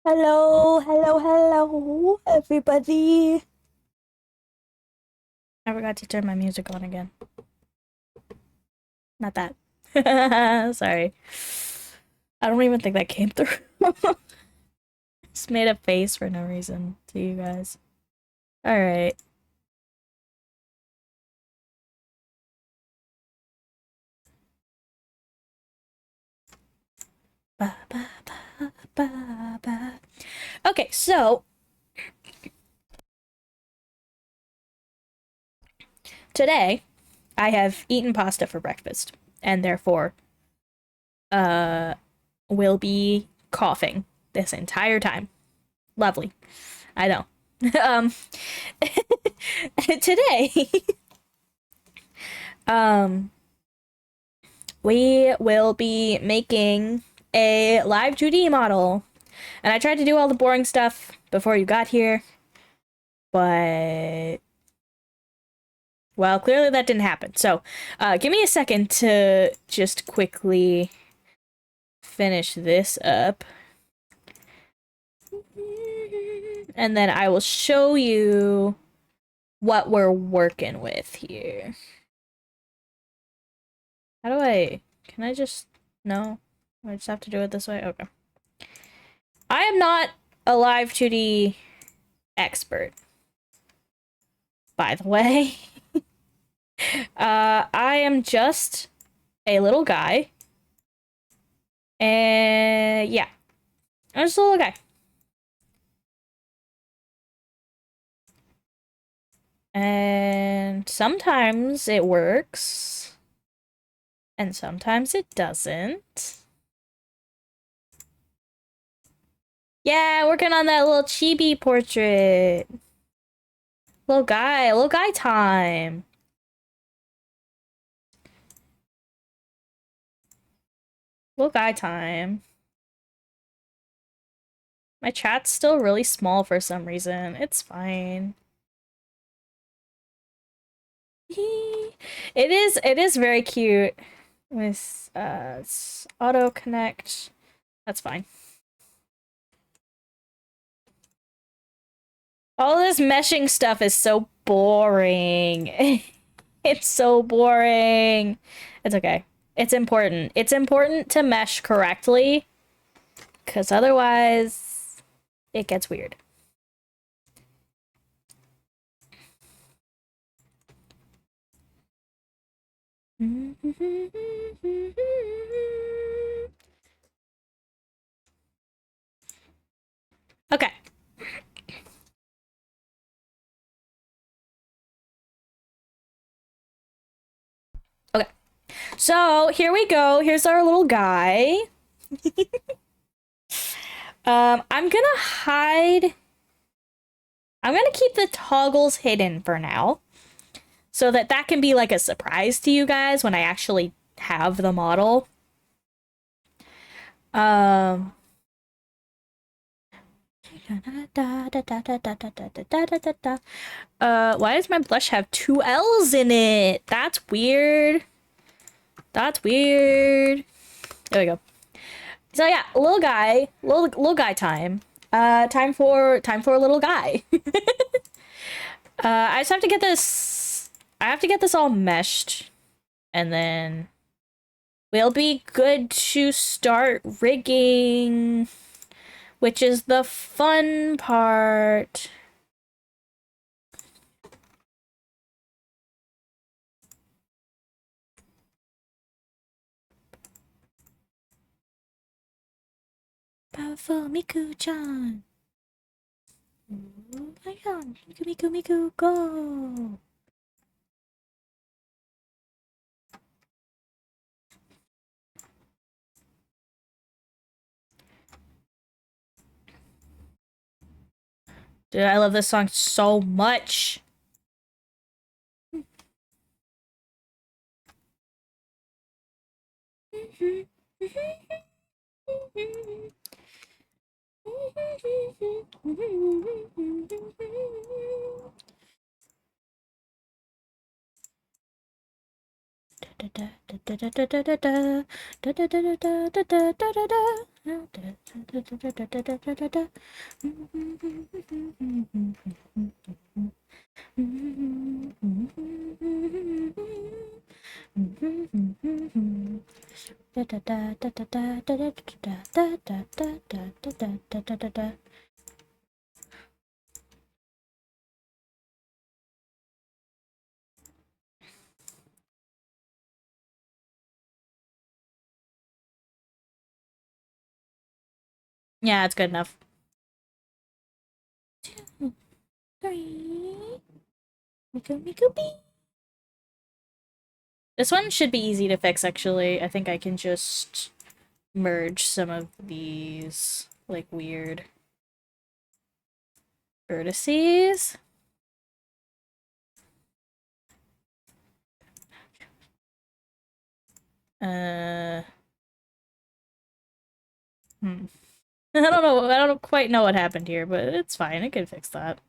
Hello, everybody. I forgot to turn my music on again. Not that. Sorry. I don't even think that came through. Just made a face for no reason to you guys. Alright. Ba, ba, ba, ba, ba. Okay, so today I have eaten pasta for breakfast and therefore uh will be coughing this entire time. Lovely. I know. um today um we will be making a live 2D model. And I tried to do all the boring stuff before you got here, but well, clearly that didn't happen. So, give me a second to just quickly finish this up. And then I will show you what we're working with here. How do I... Can I just... No? I just have to do it this way? Okay. I am not a live 2D expert, by the way. I am just a little guy. And yeah, I'm just a little guy. And sometimes it works. And sometimes it doesn't. Yeah, working on that little chibi portrait. Little guy time. Little guy time. My chat's still really small for some reason. It's fine. It is very cute with auto connect. That's fine. All this meshing stuff is so boring. It's so boring. It's okay. It's important. It's important to mesh correctly, because otherwise it gets weird. Okay. Okay. So here we go. Here's our little guy. I'm gonna hide. I'm gonna keep the toggles hidden for now, so that can be like a surprise to you guys when I actually have the model. Um. Why does my blush have two L's in it? That's weird. That's weird. There we go. So yeah, little guy time. Time for a little guy. I just have to get this. I have to get this all meshed, and then we'll be good to start rigging, which is the fun part. Powerful Miku-chan. Oh my god. Miku, Miku, Miku, go. Dude, I love this song so much. Yeah, it's good enough. 2, 3. Miko. This one should be easy to fix, actually. I think I can just merge some of these, like, weird vertices. Hmm. I don't know. I don't quite know what happened here, but it's fine. I can fix that.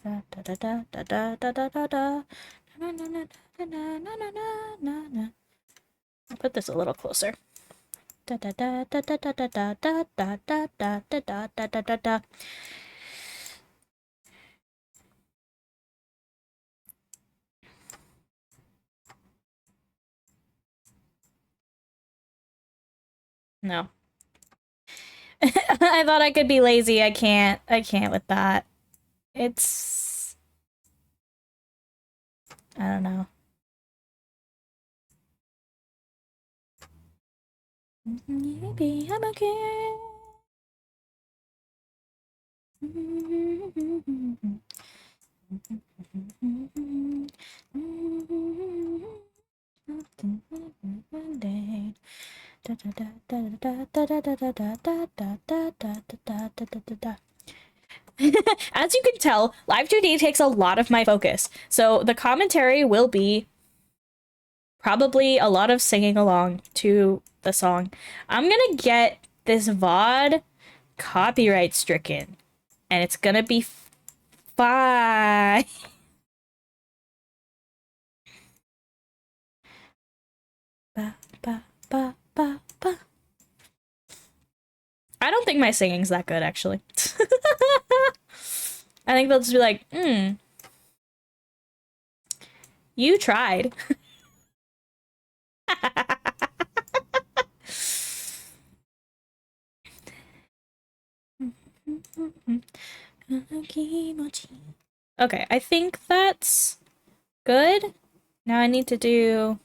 I'll put this a little closer. No. I thought I could be lazy. I can't. I can't with that. It's... I don't know. Maybe I'm okay. As you can tell, Live 2D takes a lot of my focus, so the commentary will be probably a lot of singing along to the song. I'm gonna get this VOD copyright stricken, and it's gonna be fine. Ba, ba, ba, ba, ba. I don't think my singing's that good, actually. I think they'll just be like, you tried. Okay, I think that's good. Now I need to do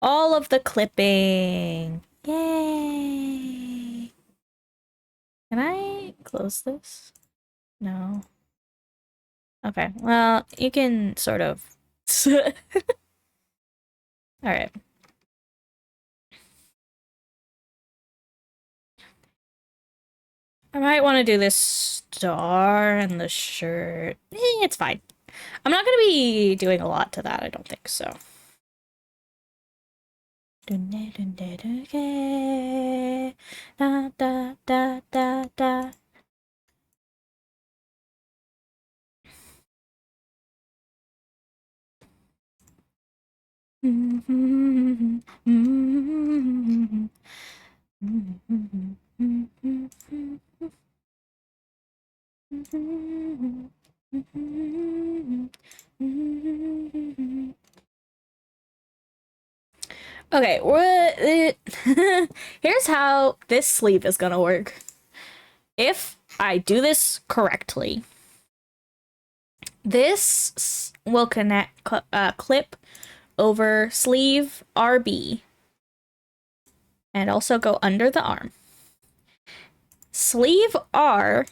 all of the clipping. Yay! Can I close this? No. Okay, well, you can sort of. Alright. I might want to do this star and the shirt. It's fine. I'm not going to be doing a lot to that, I don't think so. Okay, here's how this sleeve is gonna work. If I do this correctly, this will clip over sleeve RB and also go under the arm. Sleeve R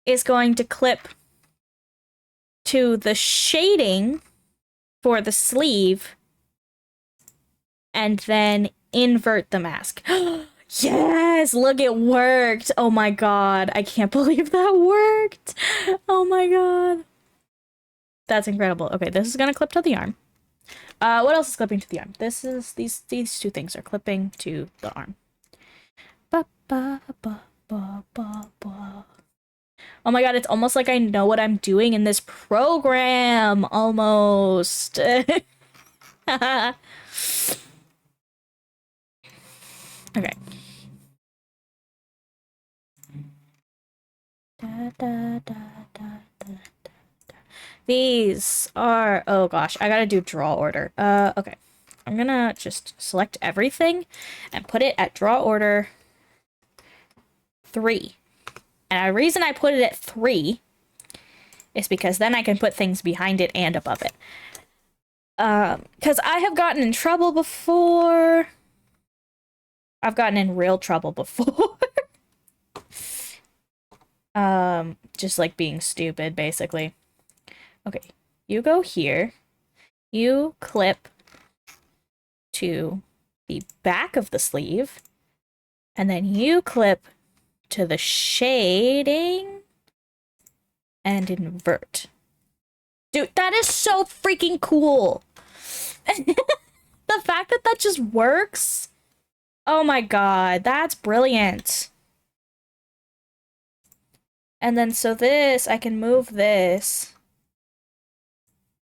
is going to clip to the shading for the sleeve and then invert the mask. Yes, look, it worked. Oh my god, I can't believe that worked. Oh my god. That's incredible. Okay, this is gonna clip to the arm. What else is clipping to the arm? This is these two things are clipping to the arm. Ba ba ba ba ba ba. Oh my god, it's almost like I know what I'm doing in this program. Almost. Okay. These are, oh gosh, I gotta do draw order. Okay. I'm gonna just select everything and put it at draw order 3. And the reason I put it at 3 is because then I can put things behind it and above it. Because I have gotten in trouble before. I've gotten in real trouble before. Just like being stupid, basically. Okay, you go here. You clip to the back of the sleeve, and then you clip to the shading and invert. Dude, that is so freaking cool. The fact that that just works. Oh my god, that's brilliant. And then so this, I can move this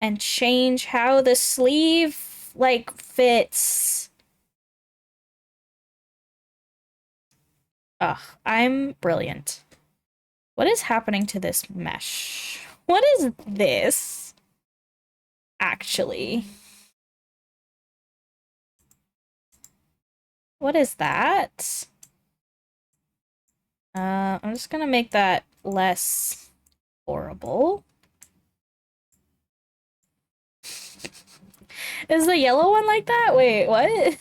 and change how the sleeve like fits. Ugh, I'm brilliant. What is happening to this mesh? What is this? Actually. What is that? I'm just gonna make that less horrible. Is the yellow one like that? Wait, what?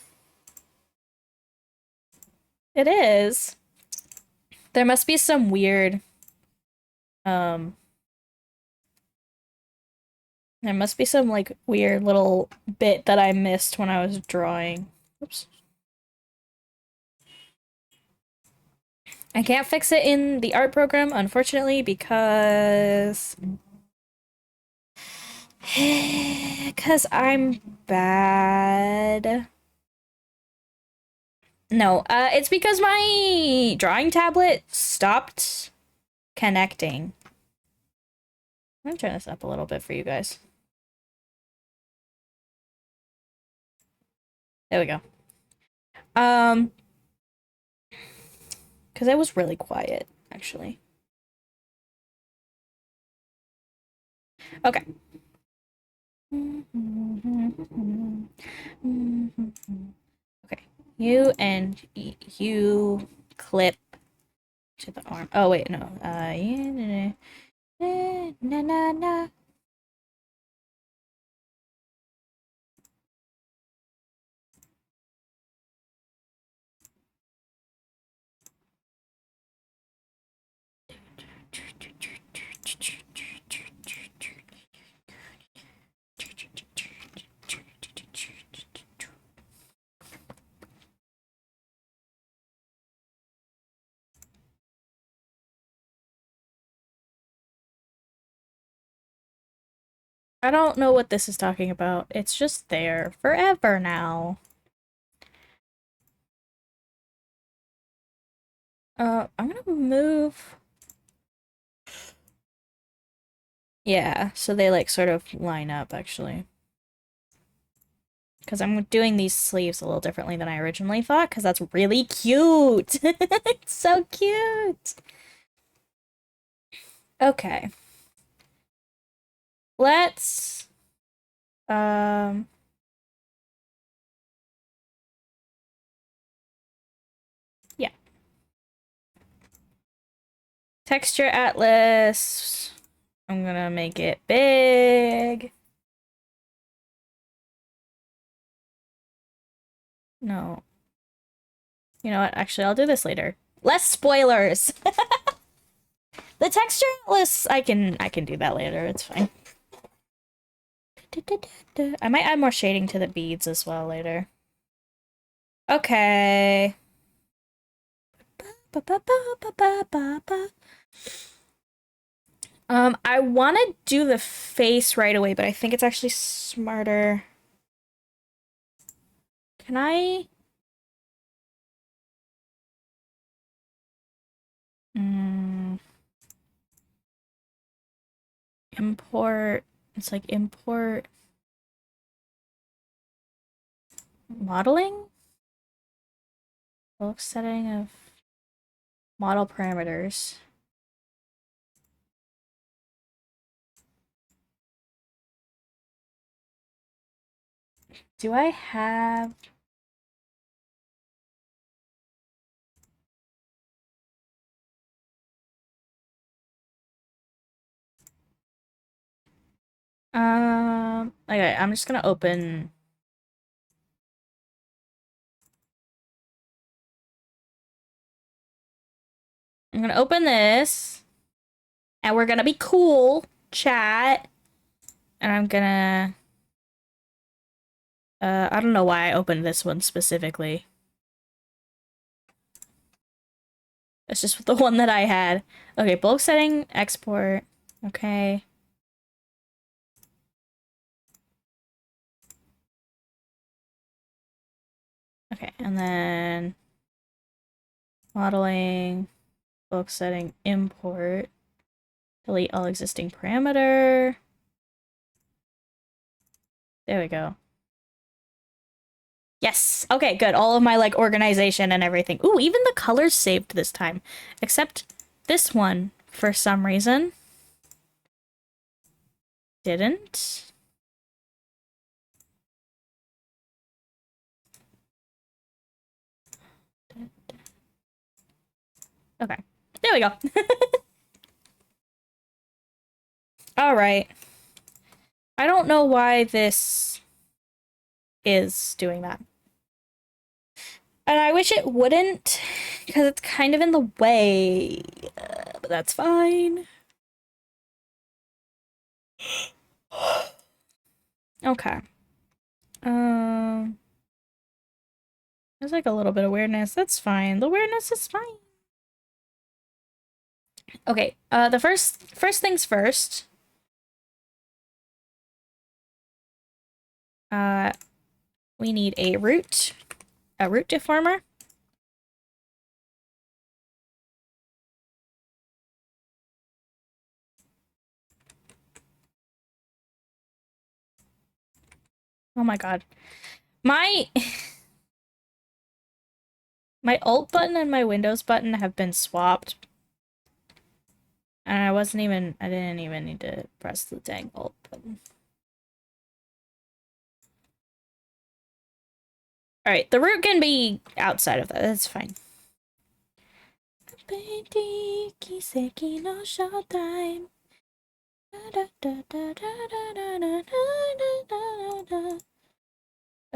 It is. There must be some weird, um, there must be some, like, weird little bit that I missed when I was drawing. Oops. I can't fix it in the art program, unfortunately, because... Because I'm bad. No, it's because my drawing tablet stopped connecting. I'm gonna turn this up a little bit for you guys. There we go. Because I was really quiet, actually. Okay. Okay. You and you clip to the arm. Oh, wait, no. Na na na. I don't know what this is talking about. It's just there forever now. I'm gonna move. Yeah, so they like sort of line up actually. Because I'm doing these sleeves a little differently than I originally thought, because that's really cute. It's so cute. Okay. Let's um yeah. Texture atlas. I'm gonna make it big. No. You know what? Actually, I'll do this later. Less spoilers. The texture atlas, I can do that later. It's fine. I might add more shading to the beads as well later. Okay. I want to do the face right away, but I think it's actually smarter. Can I? Import. It's like import modeling? Bulk setting of model parameters. Do I have... Okay, I'm just gonna open. I'm gonna open this, and we're gonna be cool, chat. And I'm gonna. I don't know why I opened this one specifically. It's just the one that I had. Okay, bulk setting, export. Okay. Okay, and then modeling, bulk setting, import, delete all existing parameter. There we go. Yes. Okay, good. All of my like organization and everything. Ooh, even the colors saved this time. Except this one for some reason didn't. Okay. There we go. All right. I don't know why this is doing that. And I wish it wouldn't, because it's kind of in the way. But that's fine. Okay. There's like a little bit of weirdness. That's fine. The weirdness is fine. Okay. The first things first. We need a root deformer. Oh my god. My my Alt button and my Windows button have been swapped. And I didn't even need to press the dang Alt button. Alright, the root can be outside of that. That's fine.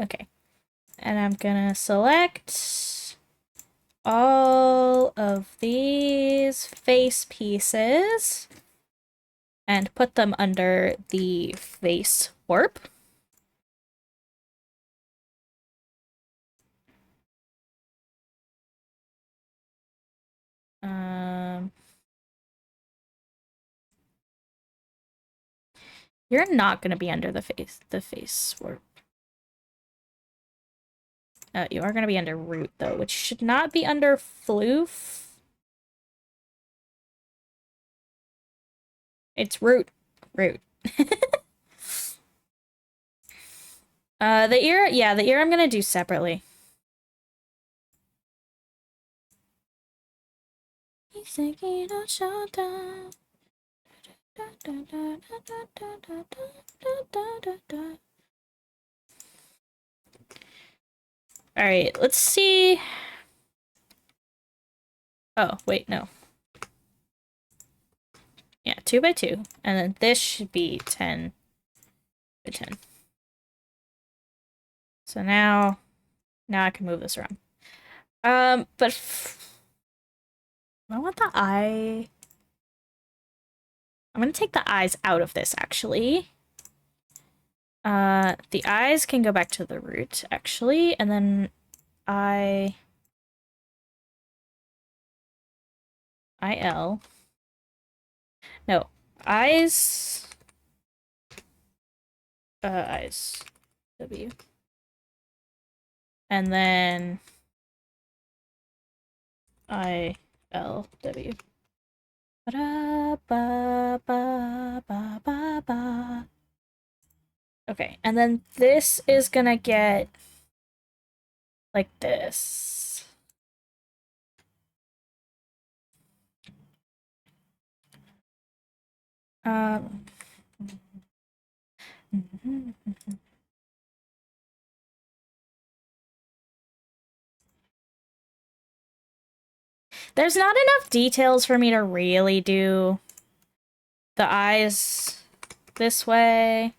Okay. And I'm gonna select all of these face pieces and put them under the face warp. You're not gonna be under the face warp. You are gonna be under root though, which should not be under floof. It's root. Root. The ear, yeah, the ear I'm gonna do separately. Alright, let's see. Oh, wait, no. Yeah, 2 by 2. And then this should be 10 by 10. So now I can move this around. But I want the eye. I'm gonna take the eyes out of this, actually. The eyes can go back to the root, actually, and then IL. No, eyes. Eyes. W. And then ILW. Okay, and then this is gonna get like this. There's not enough details for me to really do the eyes this way.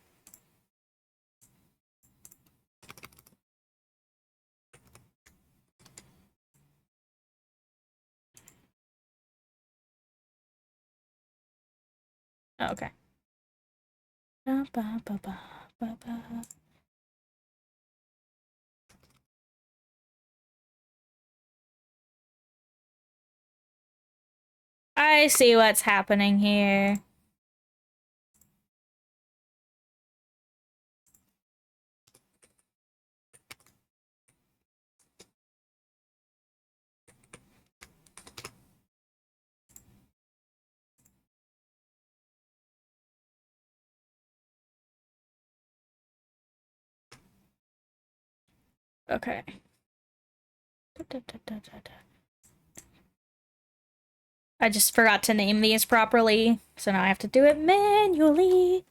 Oh, okay. I see what's happening here. Okay. I just forgot to name these properly, so now I have to do it manually.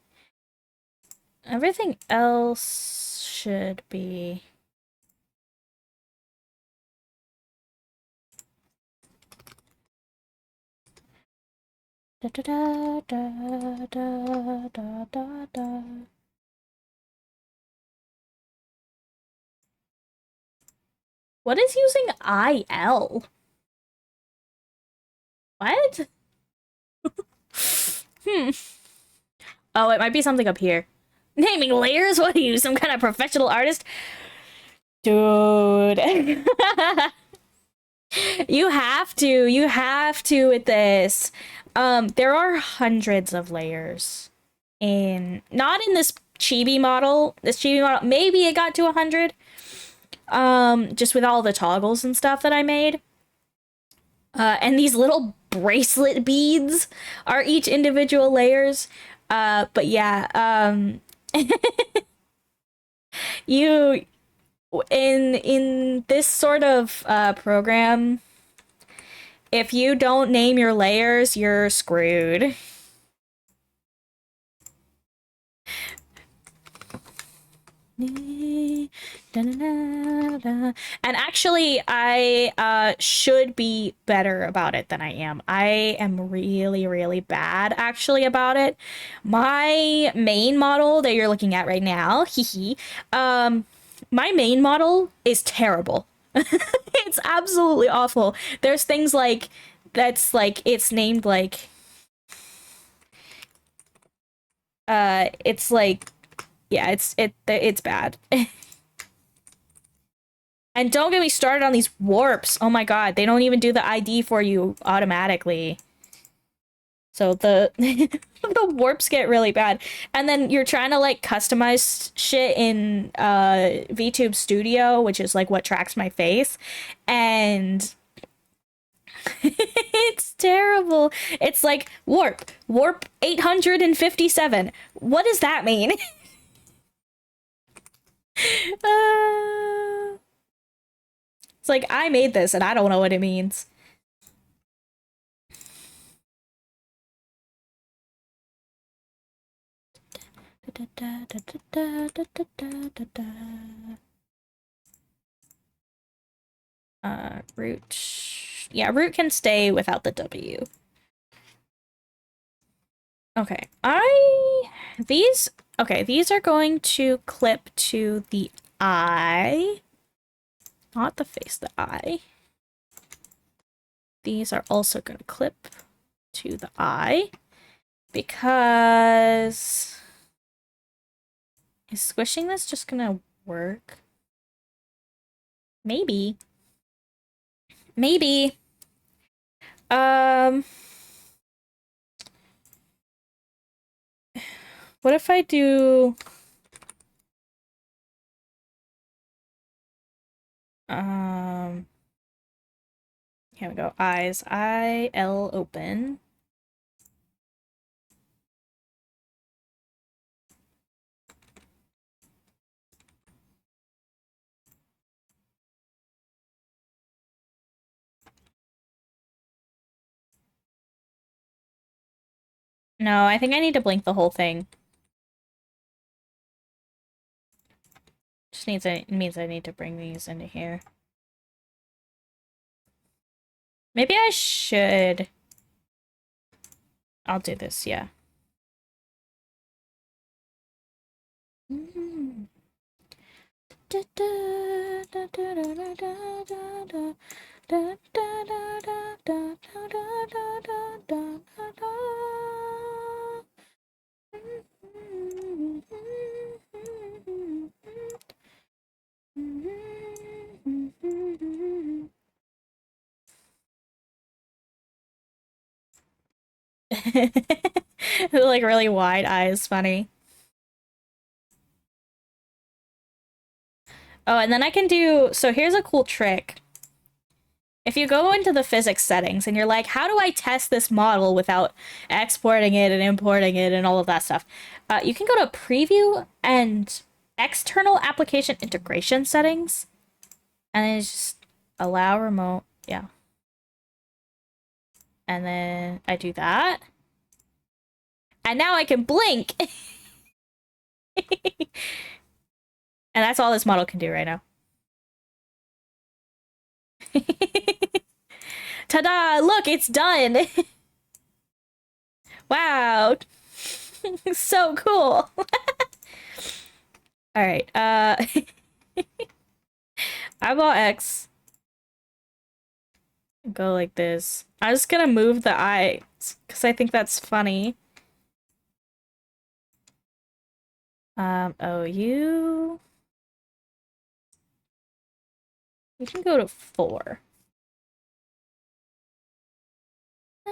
Everything else should be... Da, da, da, da, da, da, da, da. What is using IL? What? Oh, it might be something up here. Naming layers? What are you, some kind of professional artist? Dude. You have to with this. There are hundreds of layers not in this chibi model. This chibi model, maybe it got to 100. Just with all the toggles and stuff that I made. And these little bracelet beads are each individual layers. But yeah, you in this sort of program, if you don't name your layers, you're screwed. And actually, I should be better about it than I am. I am really, really bad actually about it. My main model that you're looking at right now, my main model is terrible. It's absolutely awful. There's things like that's like it's named like it's like yeah, it's bad. And don't get me started on these warps. Oh my god, they don't even do the ID for you automatically. So the the warps get really bad. And then you're trying to like customize shit in VTube Studio, which is like what tracks my face. And it's terrible. It's like warp 857. What does that mean? It's like I made this and I don't know what it means. Root. Yeah, root can stay without the W. Okay, these are going to clip to the eye. Not the face, the eye. These are also going to clip to the eye. Because... Is squishing this just gonna work? Maybe. Maybe. What if I do... Here we go. Eyes. I-L open. No, I think I need to blink the whole thing. Just needs it means I need to bring these into here. Maybe I should. I'll do this, yeah. Like really wide eyes, funny. Oh, and then I can do, so here's a cool trick. If you go into the physics settings and you're like, how do I test this model without exporting it and importing it and all of that stuff? You can go to preview and external application integration settings, and then just allow remote. Yeah. And then I do that. And now I can blink. And that's all this model can do right now. Ta-da! Look, it's done. Wow. So cool. All right. Eyeball X. Go like this. I'm just gonna move the eyes because I think that's funny. OU. We can go to 4. I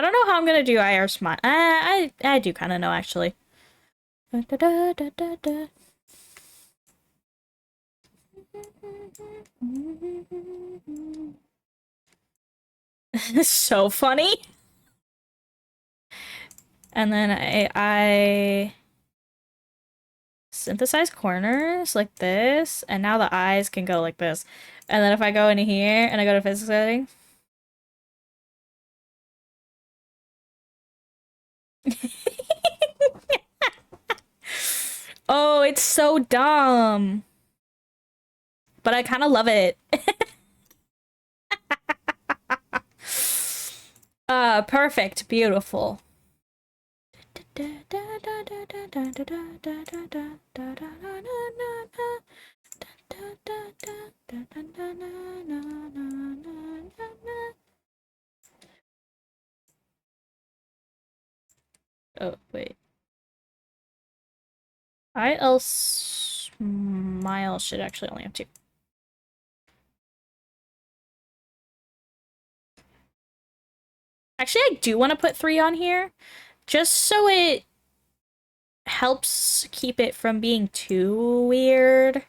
don't know how I'm gonna do IR smile. I do kind of know actually. So funny. And then I synthesize corners like this, and now the eyes can go like this. And then if I go into here and I go to physics settings. Oh, it's so dumb. But I kind of love it. Perfect. Beautiful. Oh, wait. IL smile should actually only have 2. Actually, I do want to put 3 on here, just so it helps keep it from being too weird.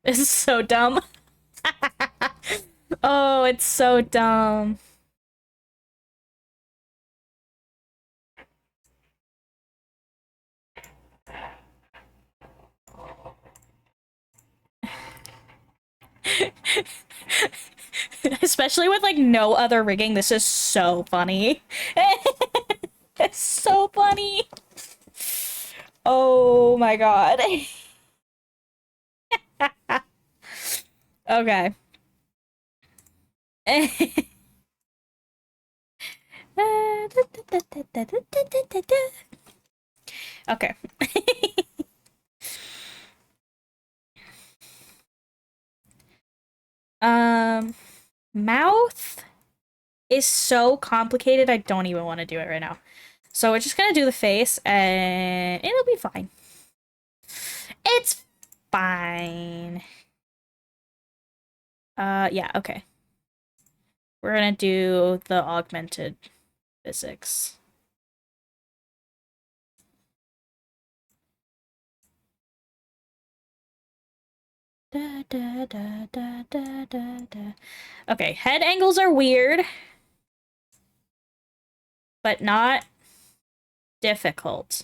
This is so dumb. Oh, it's so dumb. Especially with like no other rigging, this is so funny. It's so funny. Oh my god. Okay. Okay. Mouth is so complicated, I don't even want to do it right now. So we're just gonna do the face and it'll be fine. It's fine. Yeah, okay. We're gonna do the augmented physics. Da, da, da, da, da, da, da. Okay, head angles are weird, but not difficult.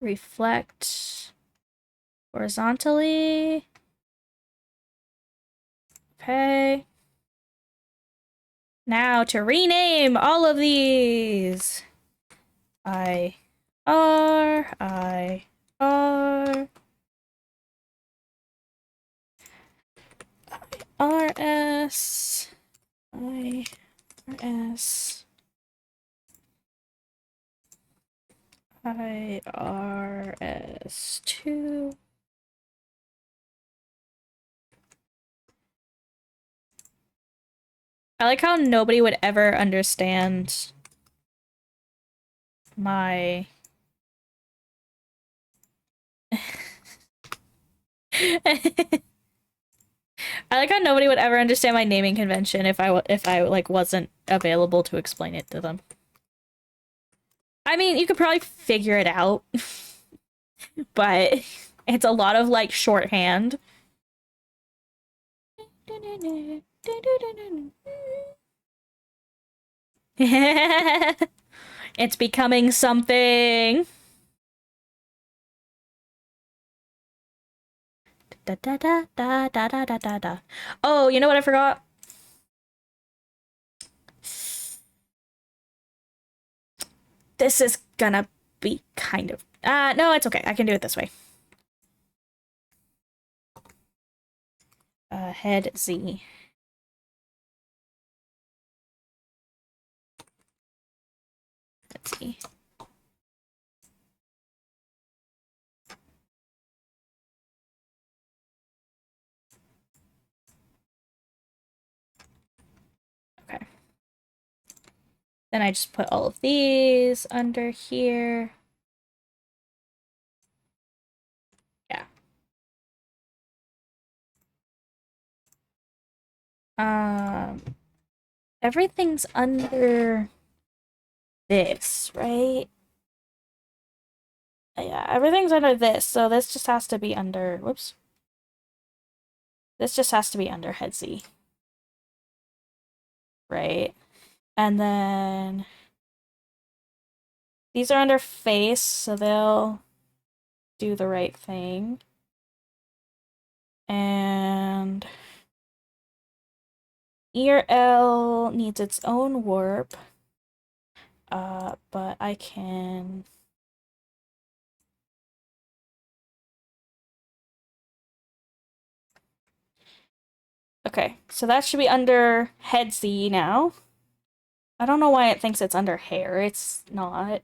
reflect horizontally. Okay. Now to rename all of these. I R S I R S IRS2. I like how nobody would ever understand my I like how nobody would ever understand my naming convention if I like wasn't available to explain it to them. I mean, you could probably figure it out, but it's a lot of like shorthand. It's becoming something. Da da da da da da da da da. Oh, you know what I forgot? This is gonna be kind of no, it's okay. I can do it this way. Head Z. Let's see. Okay. Then I just put all of these under here. Yeah. Everything's under this, right? Yeah, everything's under this, so this just has to be under, whoops. This just has to be under head Z. Right? And then these are under face, so they'll do the right thing. And ear L needs its own warp. But I can... Okay, so that should be under head Z now. I don't know why it thinks it's under hair. It's not.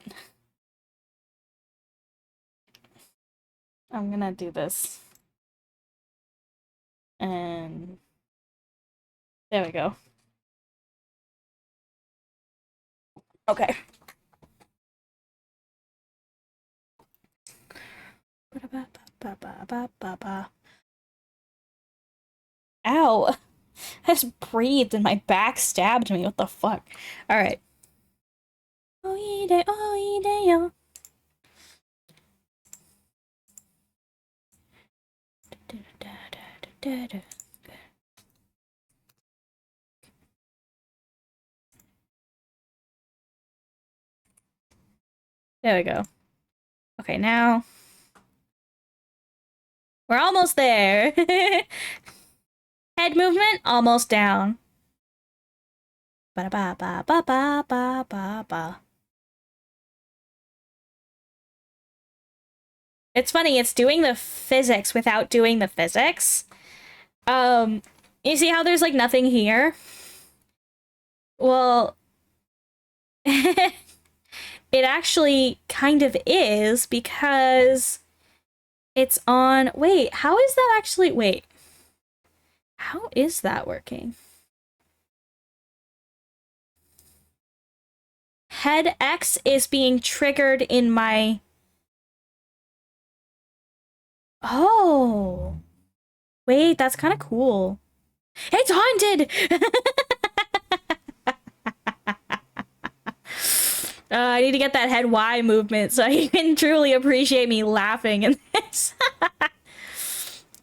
I'm gonna do this. And there we go. Okay. Ow! I just breathed and my back stabbed me. What the fuck? Alright. Oide, there we go. Okay, now we're almost there. Head movement almost down. Ba ba ba ba ba ba ba ba. It's funny, it's doing the physics without doing the physics. You see how there's like nothing here? Well, it actually kind of is because it's on... Wait, how is that actually... Wait. How is that working? Head X is being triggered in my... Oh. Wait, that's kind of cool. It's haunted! I need to get that head Y movement so you can truly appreciate me laughing in this.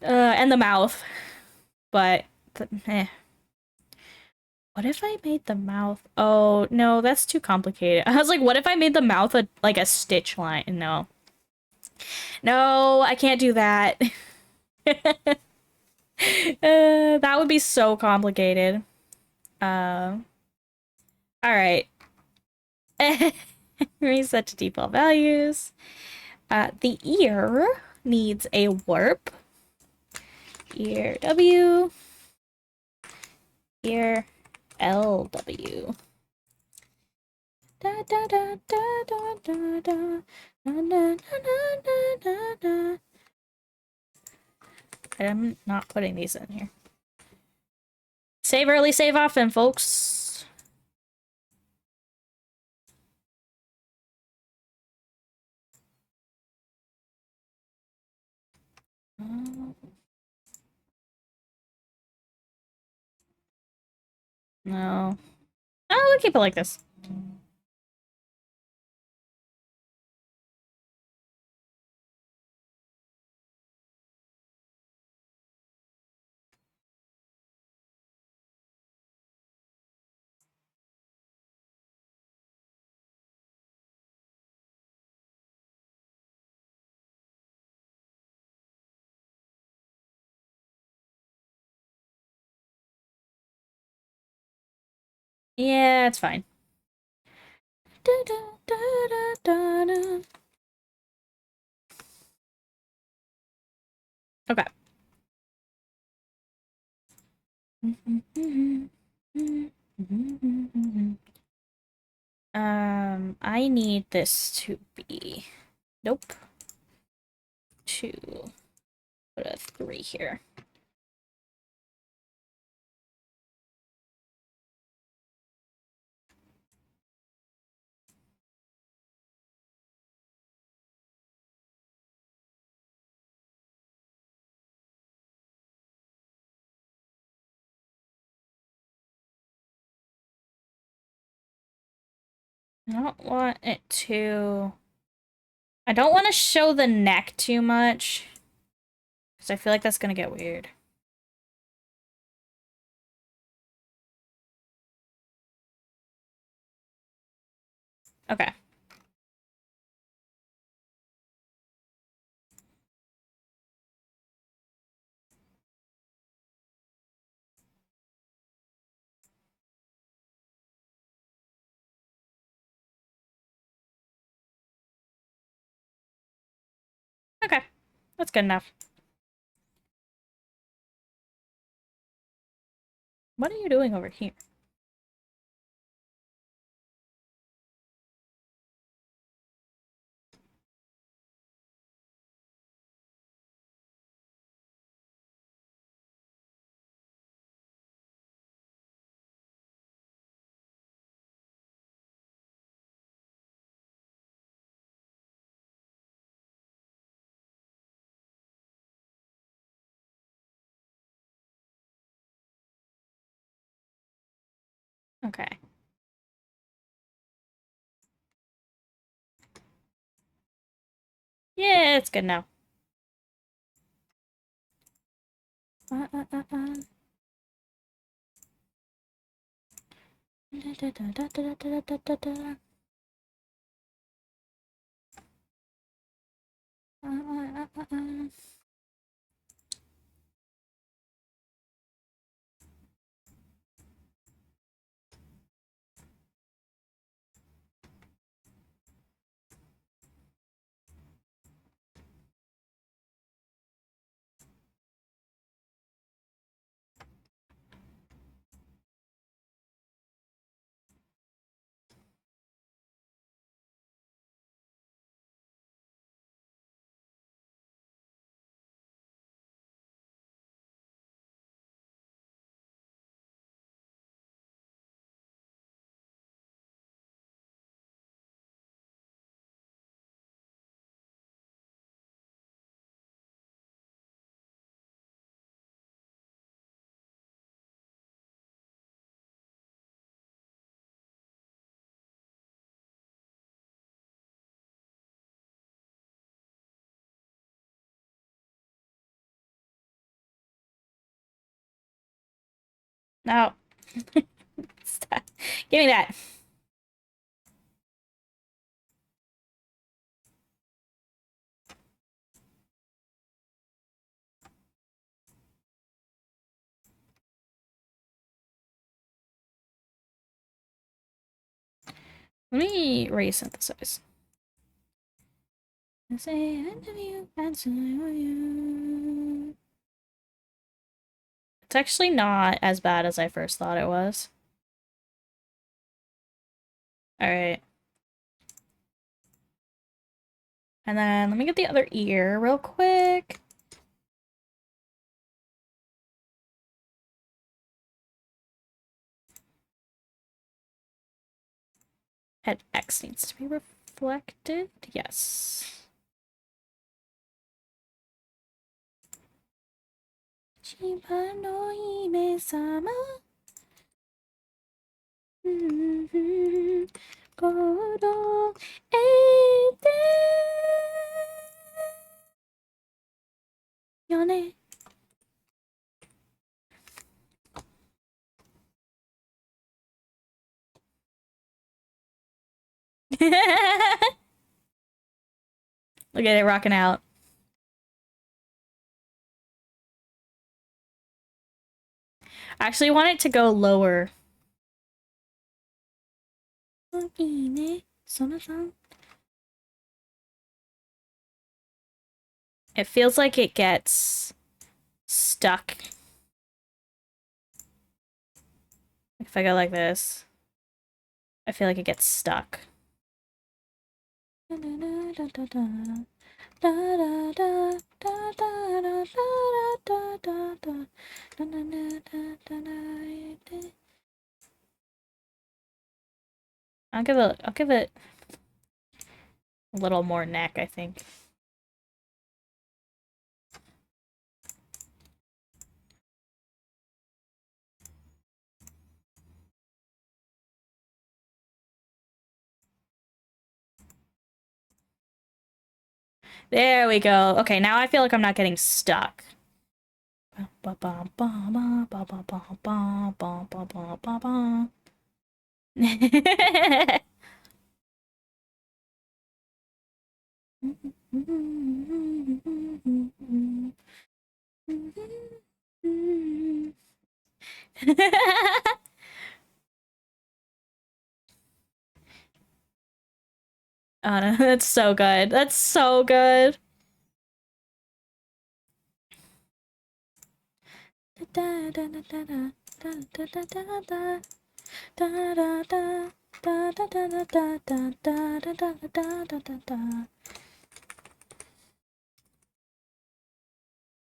And the mouth. But, what if I made the mouth? Oh, no, that's too complicated. I was like, what if I made the mouth like a stitch line? No. No, I can't do that. That would be so complicated. Uh, all right. Reset to default values. The ear needs a warp. Ear W. Ear LW. Da da da da da da da. Na, na, na, na, na, na. I'm not putting these in here. Save early, save often, folks. No. Oh, we'll keep it like this. Yeah, it's fine. Da, da, da, da, da, da. Okay. I need this to be... Nope. 2. Put a 3 here. I don't want it to... I don't want to show the neck too much, because I feel like that's gonna get weird. Okay. Okay. That's good enough. What are you doing over here? Okay. Yeah, it's good now. Da, da, da, da. No. Stop. Give me that. Let me resynthesize. It's actually not as bad as I first thought it was. Alright. And then let me get the other ear real quick. Head X needs to be reflected. Yes. Chiba no hime-sama. Goro ete yone. Look at it rocking out. I actually want it to go lower. It feels like it gets stuck. If I go like this, I feel like it gets stuck. I'll give it a little more neck, I think. There we go. Okay, now I feel like I'm not getting stuck. Oh no, that's so good. That's so good.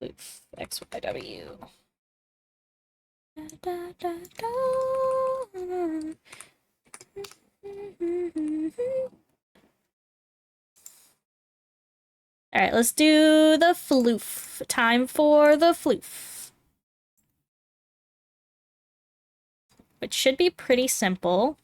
Oof, XYW. All right, let's do the floof. Time for the floof. Which should be pretty simple.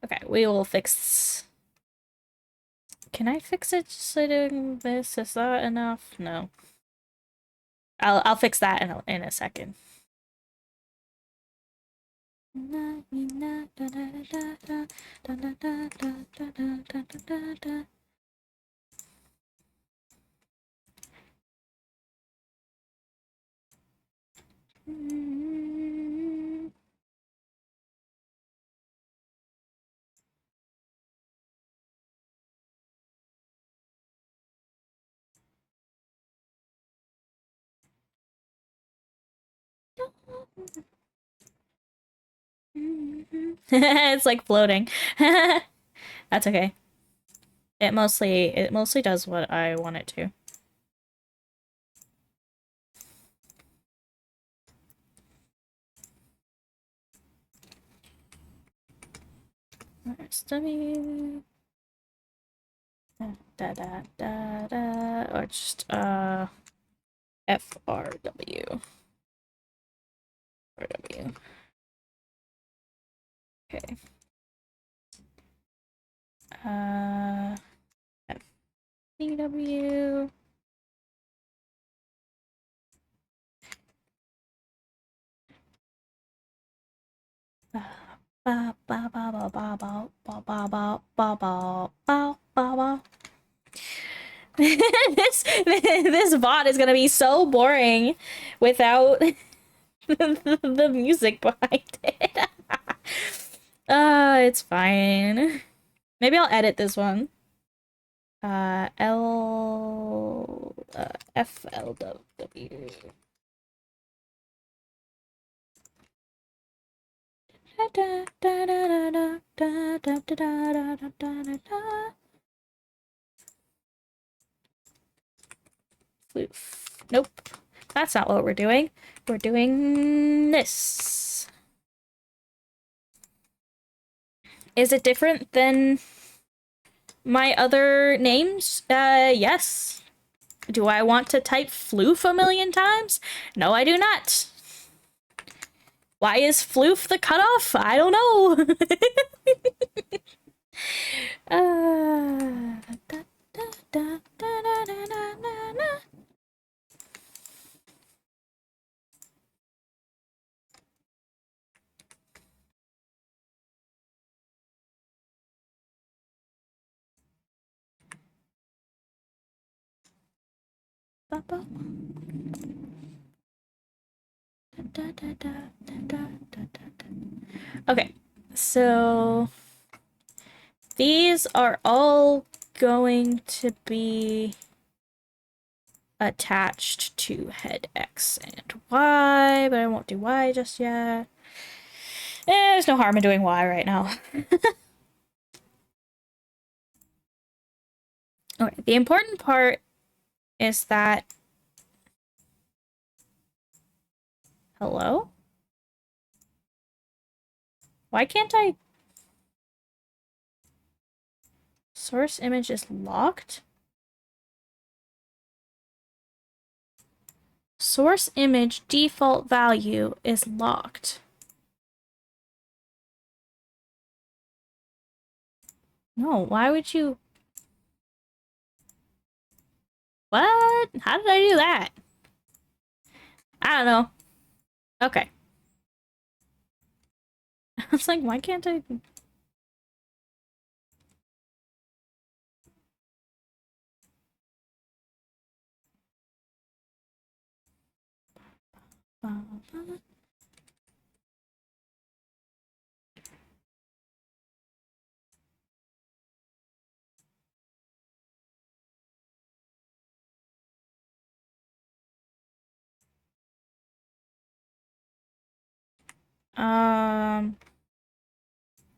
Okay, we will fix. Can I fix it just doing this? Is that enough? No. I'll fix that in a second. It's like floating. That's okay. It mostly does what I want it to. Where's W? Da da da da, or just FRW. RW. Okay. FCW. Ba ba ba ba ba ba ba ba ba ba ba ba ba ba. This bot is gonna be so boring without the music behind it. It's fine. Maybe I'll edit this one. FLW. Floof. Nope. That's not what we're doing. We're doing this. Is it different than my other names? Yes. Do I want to type floof a million times? No, I do not. Why is floof the cutoff? I don't know. Okay, so these are all going to be attached to head X and Y, but I won't do Y just yet. There's no harm in doing Y right now. Okay, the important part is that... Hello? Why can't I... Source image is locked? Source image default value is locked. No, why would you... What? How did I do that? I don't know. Okay. I was like, why can't I...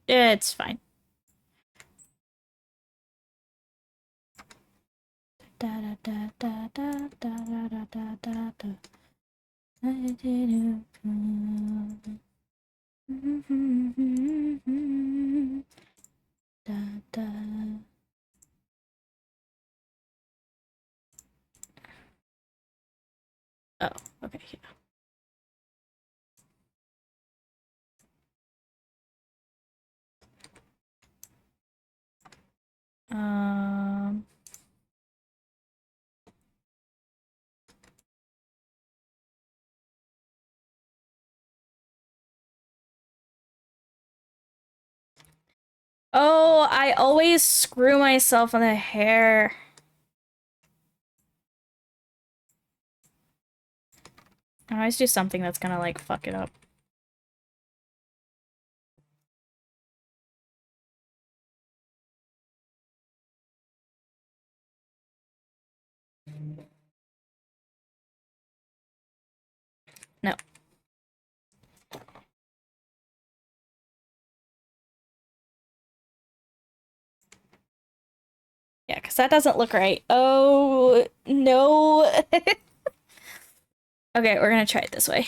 It's fine. Oh, okay. Yeah. Um, oh, I always screw myself on the hair. I always do something that's gonna, like, fuck it up. No. Yeah, because that doesn't look right. Oh, no. Okay, we're gonna try it this way.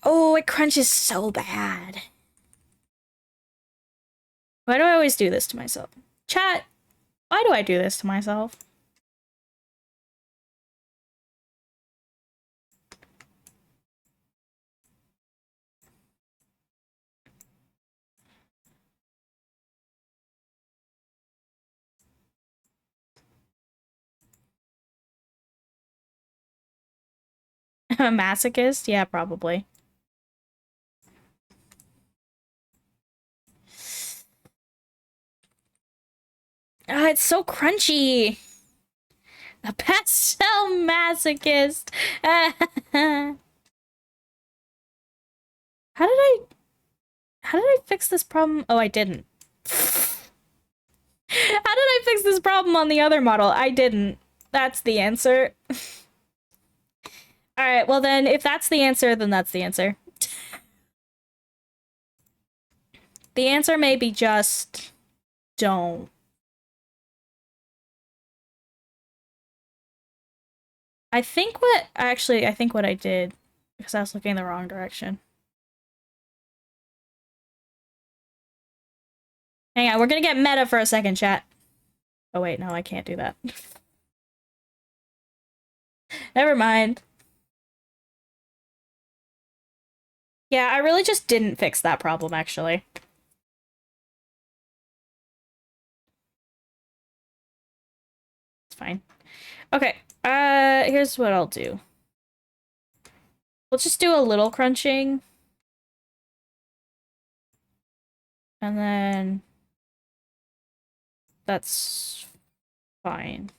Oh, it crunches so bad. Why do I always do this to myself? Chat, why do I do this to myself? A masochist? Yeah, probably. Ah, it's so crunchy. A pastel masochist. How did I fix this problem? Oh, I didn't. How did I fix this problem on the other model? I didn't. That's the answer. All right, well then, if that's the answer, then that's the answer. The answer may be just don't. I think what I did, because I was looking in the wrong direction. Hang on, we're gonna get meta for a second, chat. Oh wait, no, I can't do that. Never mind. Yeah, I really just didn't fix that problem, actually. It's fine. Okay, here's what I'll do. We'll just do a little crunching. And then that's fine.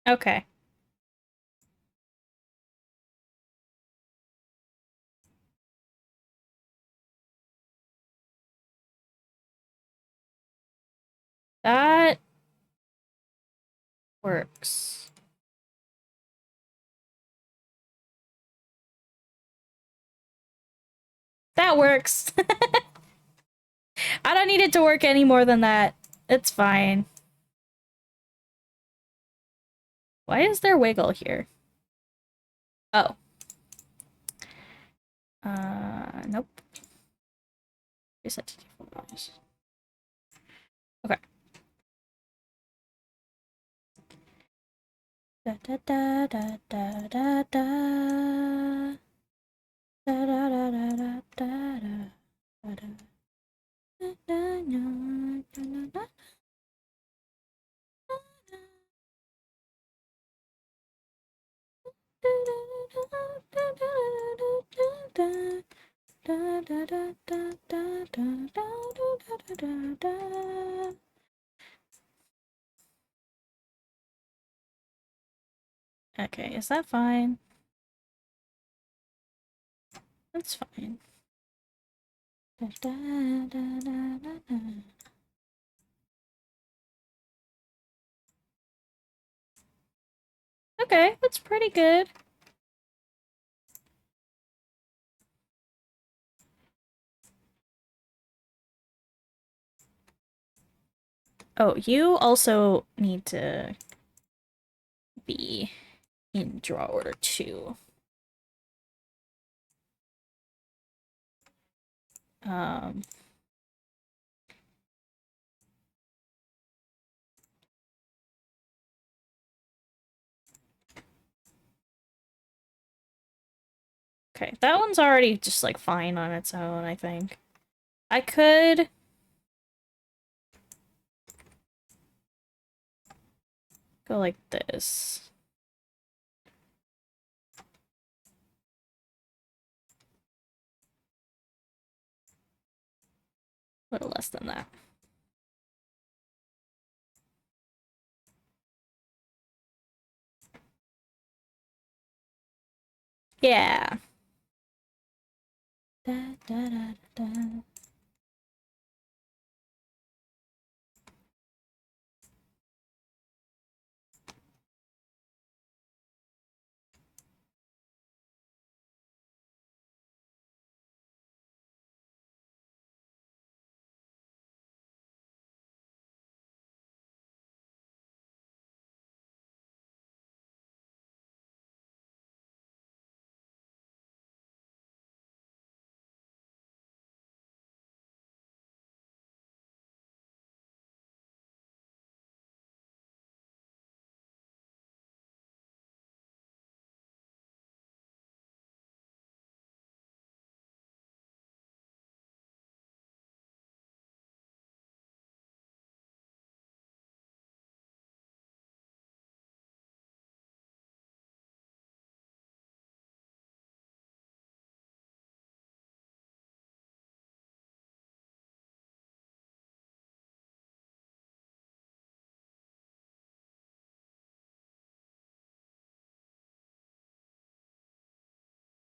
Okay. That works. That works. I don't need it to work any more than that. It's fine. Why is there wiggle here? Oh. Nope. Reset to default values. Okay. Da da da da da da da. Da da da da da da da da. Okay, is that fine? That's fine. Okay, that's pretty good. Oh, you also need to be in drawer 2. Um, okay, that one's already just like fine on its own, I think. I could go like this. A little less than that. Yeah. Da, da, da, da, da.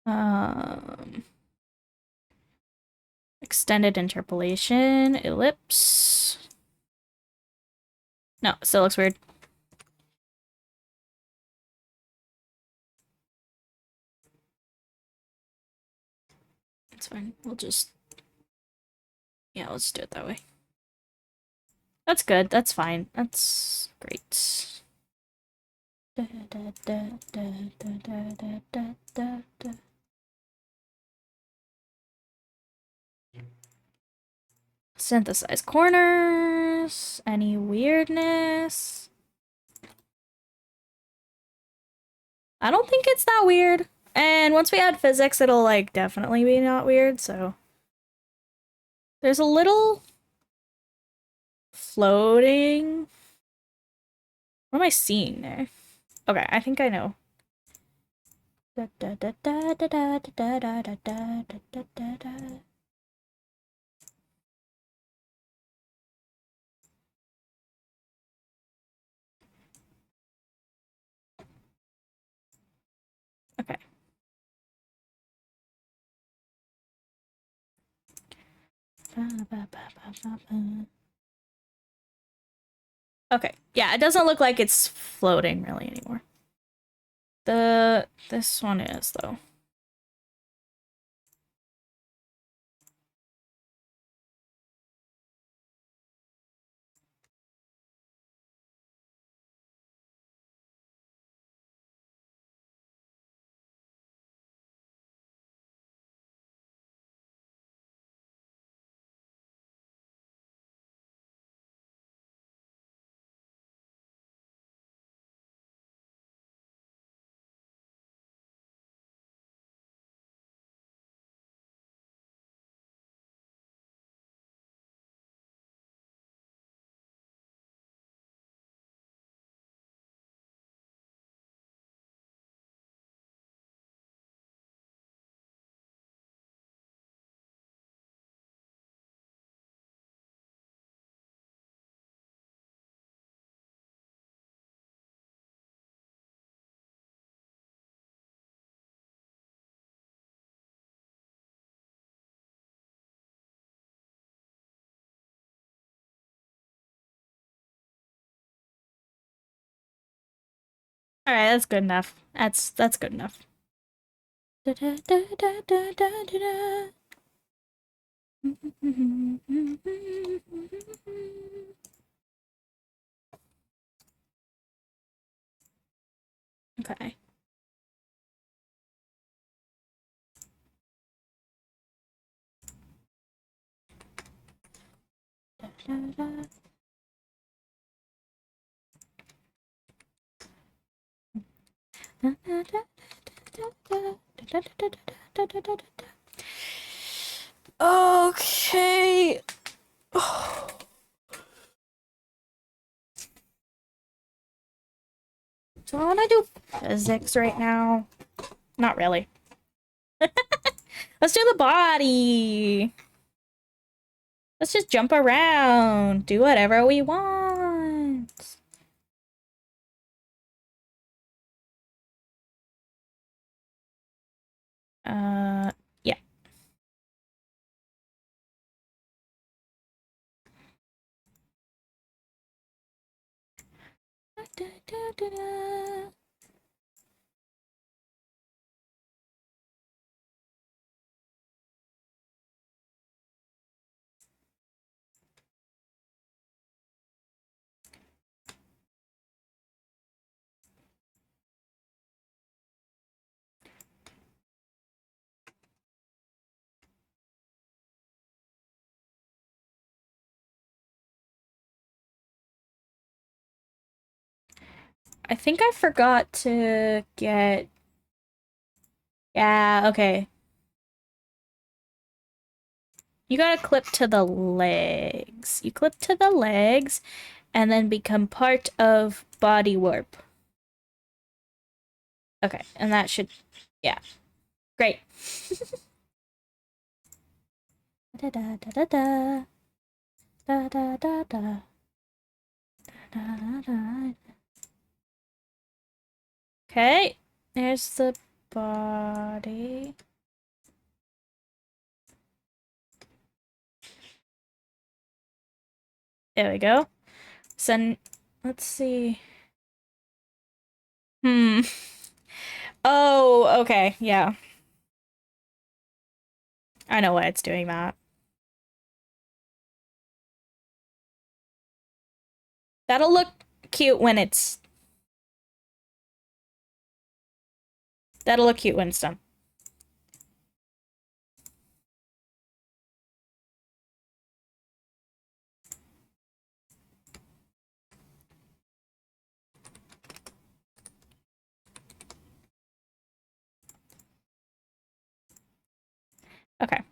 Um, Extended interpolation, ellipse. No, still looks weird. It's fine. We'll just, yeah, let's do it that way. That's good. That's fine. That's great. Da, da, da, da, da, da, da, da, da. Synthesize corners. Any weirdness? I don't think it's that weird. And once we add physics, it'll like definitely be not weird, so. There's a little floating. What am I seeing there? Okay, I think I know. Da, da, da, da, da, da, da, da, da, da, da, da, da. Okay. Okay. Yeah, it doesn't look like it's floating really anymore. This one is though. All right, that's good enough. That's good enough. Da, da, da, da, da, da, da. Okay. Da, da, da. Okay. Do I want to do physics right now? Not really. Let's do the body. Let's just jump around. Do whatever we want. Yeah. I think I forgot to get... Yeah, okay. You gotta clip to the legs. You clip to the legs and then become part of body warp. Okay, and that should... Yeah. Great. Da da da da da. Da da da da. Da da da. Okay, there's the body. There we go. So, let's see. Hmm. Oh, okay, yeah. I know why it's doing that. That'll look cute when it's... That'll look cute when it's done. Okay.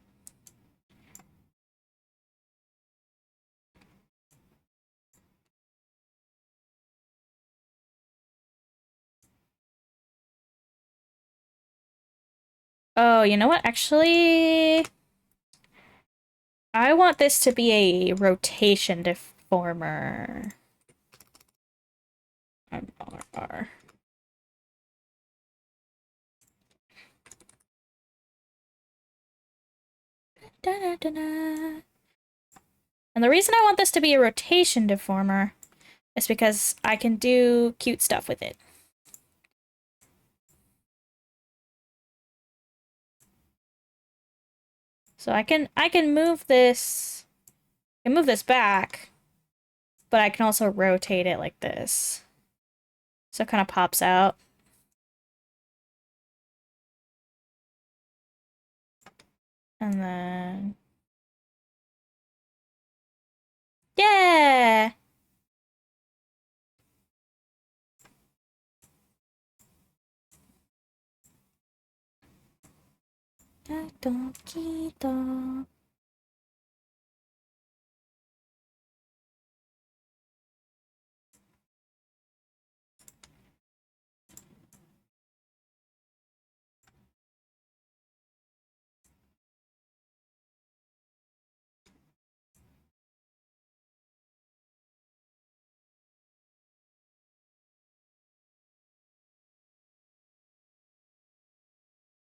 Oh, you know what? Actually, I want this to be a rotation deformer. R. Da, da, da, da. And the reason I want this to be a rotation deformer is because I can do cute stuff with it. So I can move this, back, but I can also rotate it like this. So it kind of pops out. And then... Yeah!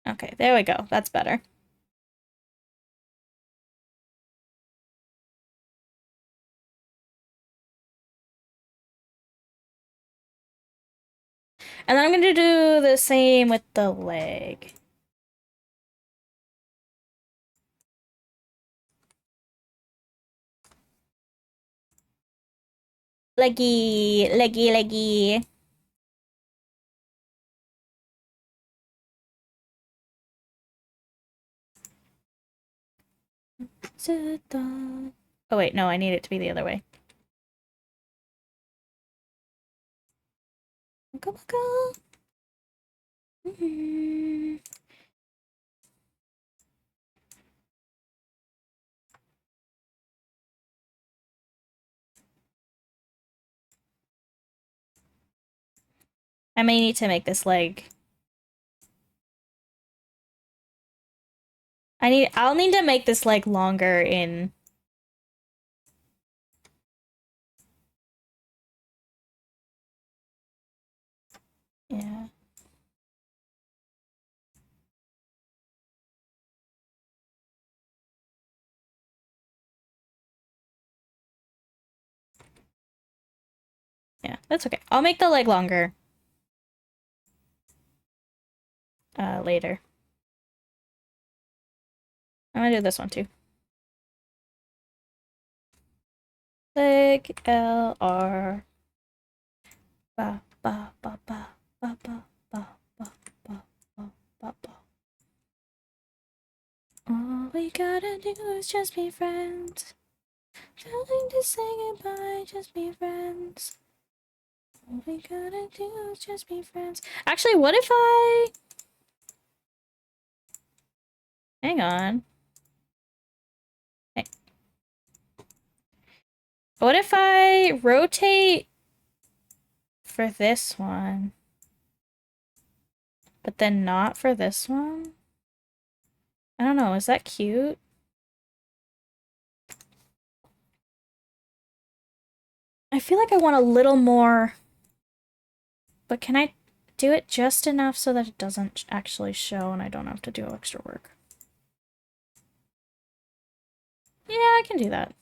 Okay, there we go. That's better. And then I'm going to do the same with the leg. Leggy, leggy, leggy. Oh wait, no, I need it to be the other way. Go, go. I may need to make this leg. I'll need to make this leg longer in... Yeah. Yeah, that's okay. I'll make the leg longer. Later. I'm gonna do this one too. Leg LR. Ba ba ba ba ba ba ba ba ba ba ba ba. All we gotta do is just be friends. Trying to say goodbye, just be friends. All we gotta do is just be friends. Actually, what if I... Hang on. Hey. What if I rotate for this one, but then not for this one? I don't know, is that cute? I feel like I want a little more, but can I do it just enough so that it doesn't actually show and I don't have to do extra work? Yeah, I can do that.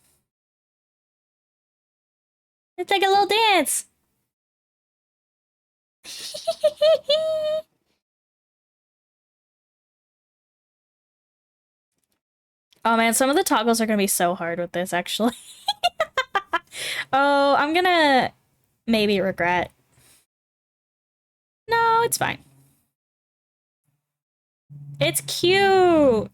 It's like a little dance. Oh man, some of the toggles are gonna be so hard with this, actually. Oh, I'm gonna maybe regret. No, it's fine. It's cute.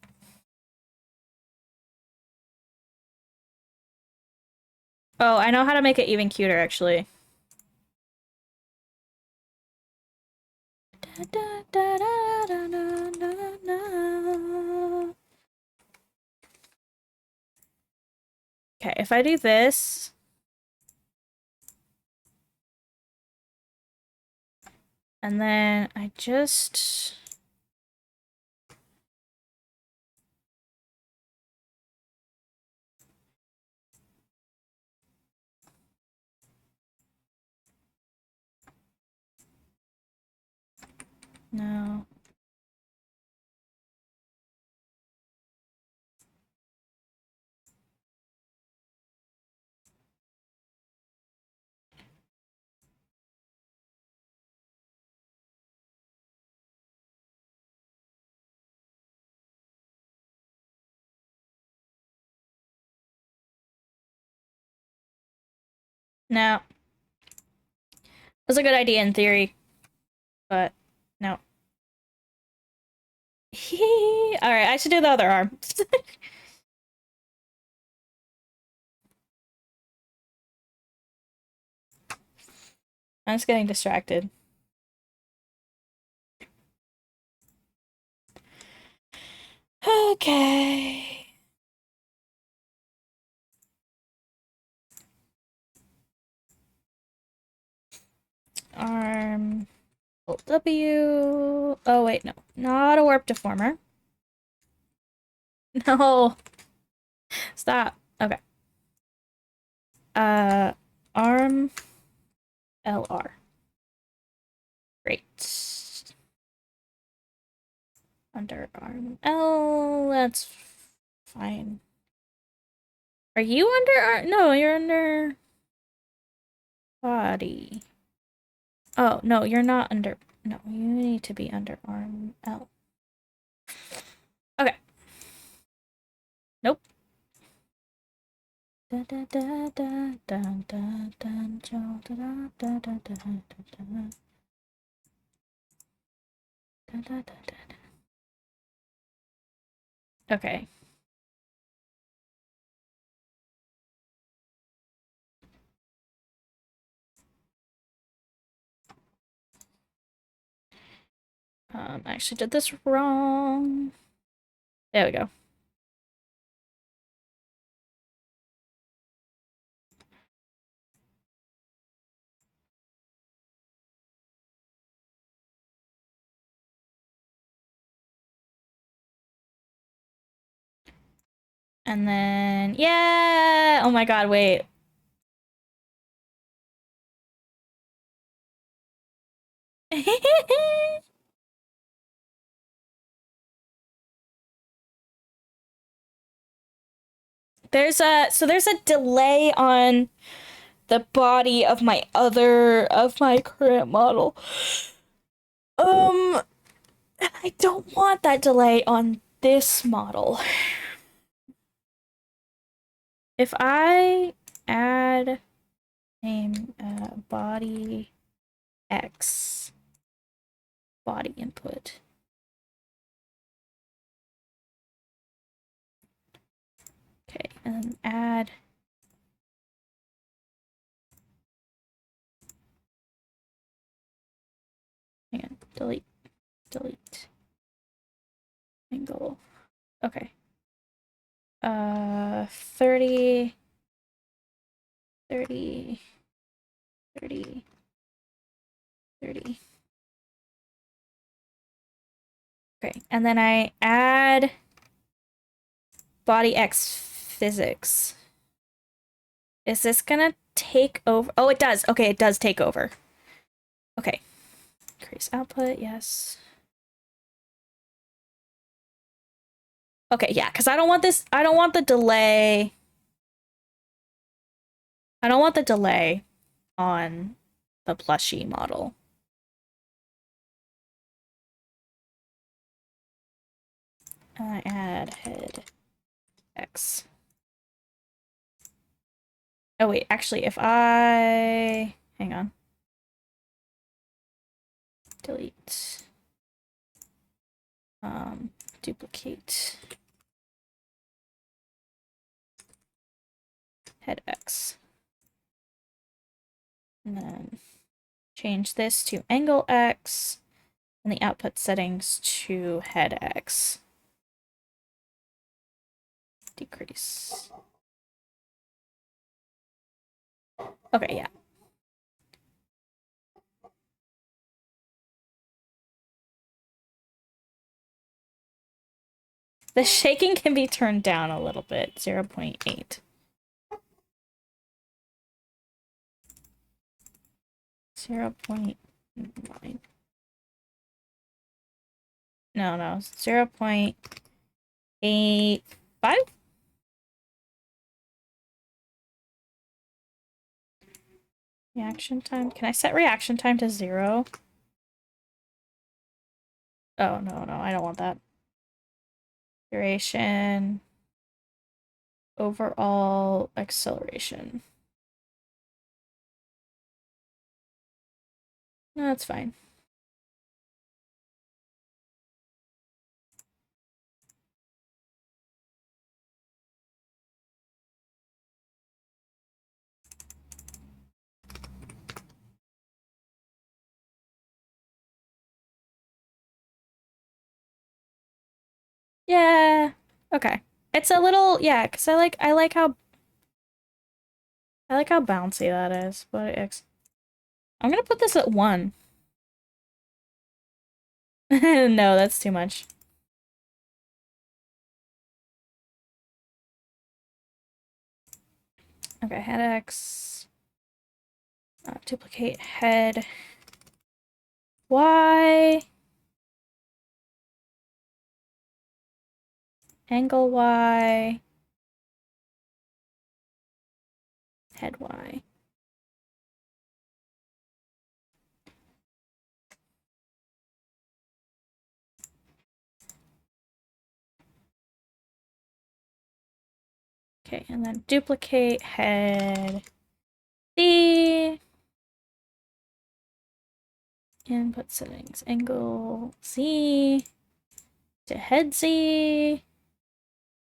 Oh, I know how to make it even cuter, actually. Okay, if I do this... And then I just... No. No. It was a good idea in theory, but no. Alright, I should do the other arm. I'm just getting distracted. Okay. Arm. Alt W. Oh, wait, no. Not a warp deformer. No. Stop. Okay. Arm LR. Great. Underarm L. That's fine. Are you under? No, you're under body. Oh, no, you're not under. No, you need to be under arm L. Okay. Nope. Da da da da da da da da da da da da Okay. I actually did this wrong. There we go. And then, yeah! Oh my god, wait. There's a delay on the body of my current model. I don't want that delay on this model. If I add name body X body input. Okay, and then add hang on, delete angle. Okay. 30 30 30 30. Okay, and then I add body X physics. Is this gonna take over? Oh, it does. Okay, it does take over. Okay. Increase output, yes. Okay, yeah, because I don't want this. I don't want the delay. I don't want the delay on the plushie model. Add head X. Oh, wait, actually, if I... Hang on. Delete. Duplicate. Head X. And then change this to angle X and the output settings to head X. Decrease. Okay, yeah. The shaking can be turned down a little bit, 0.8. 0.9. No, 0.85? Reaction time. Can I set reaction time to 0? Oh, no, I don't want that. Duration. Overall acceleration. No, that's fine. Yeah. Okay. It's a little, yeah, because I like how bouncy that is. But I'm gonna put this at 1. No, that's too much. Okay, head X. Duplicate head Y. Angle Y. Head Y. Okay, and then duplicate head Z. Input settings, angle Z to head Z.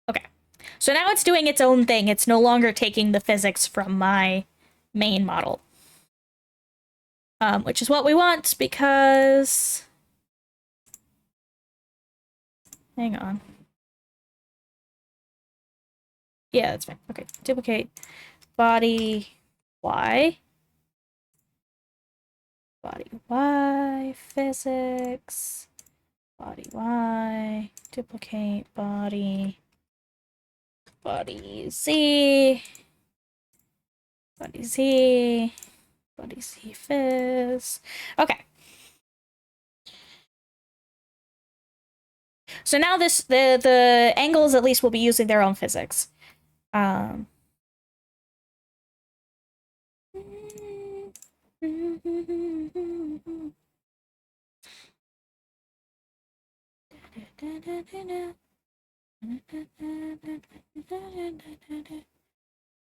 Okay, so now it's doing its own thing. It's no longer taking the physics from my main model. Which is what we want because... Hang on. Yeah, that's fine. Okay, duplicate body Y. Body Y, physics. Body Y, duplicate body. Body Z. Body Z. Body Z phys. Okay. So now the angles at least will be using their own physics.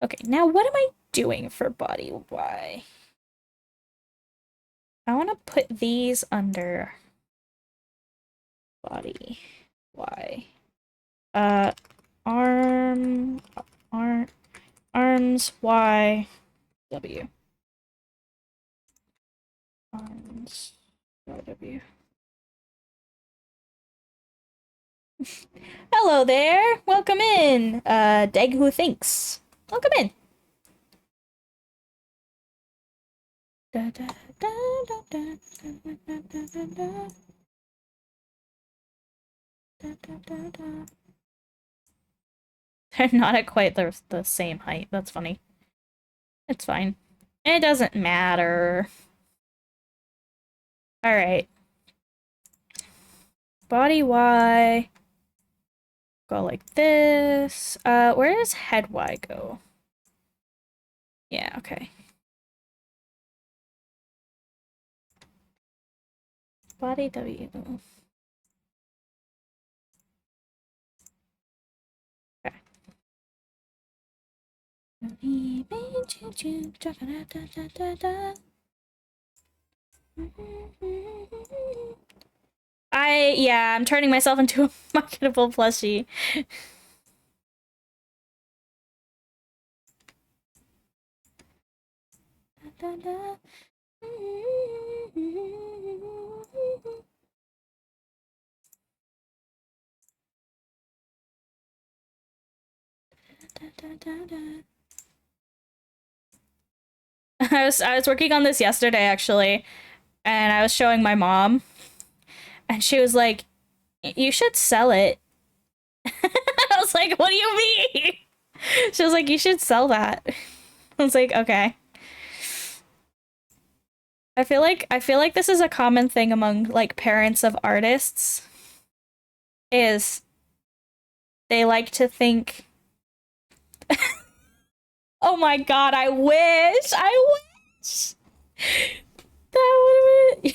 Okay, now what am I doing for body Y? I want to put these under body Y. Arm, arms Y, W. Arms Y, W. Hello there. Welcome in. Deg who thinks. Welcome in. Da, da, da, da, da, da, da, da, da, da. Da, da, da, da. They're not at quite the same height. That's funny. It's fine. It doesn't matter. Alright. Body Y. Go like this. Where does head Y go? Yeah, okay. Body W. Okay. Yeah, I'm turning myself into a marketable plushie. I was working on this yesterday actually, and I was showing my mom, and she was like, "You should sell it." I was like, "What do you mean?" She was like, "You should sell that." I was like, "Okay." I feel like this is a common thing among like parents of artists is they like to think, "Oh my god, I wish. I wish." That would have been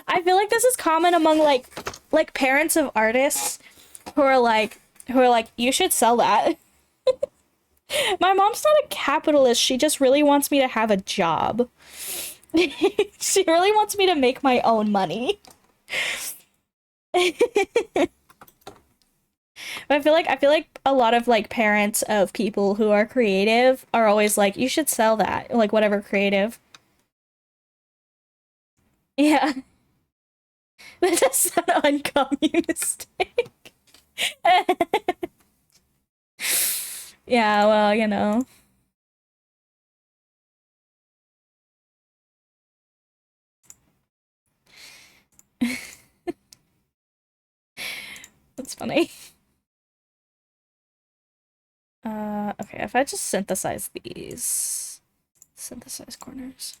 I feel like this is common among like parents of artists who are like you should sell that. My mom's not a capitalist. She just really wants me to have a job. She really wants me to make my own money. I feel like a lot of like parents of people who are creative are always like you should sell that, like whatever creative. Yeah. That does sound uncommunistic. Yeah, well, you know. That's funny. Okay, if I just synthesize these. Synthesize corners.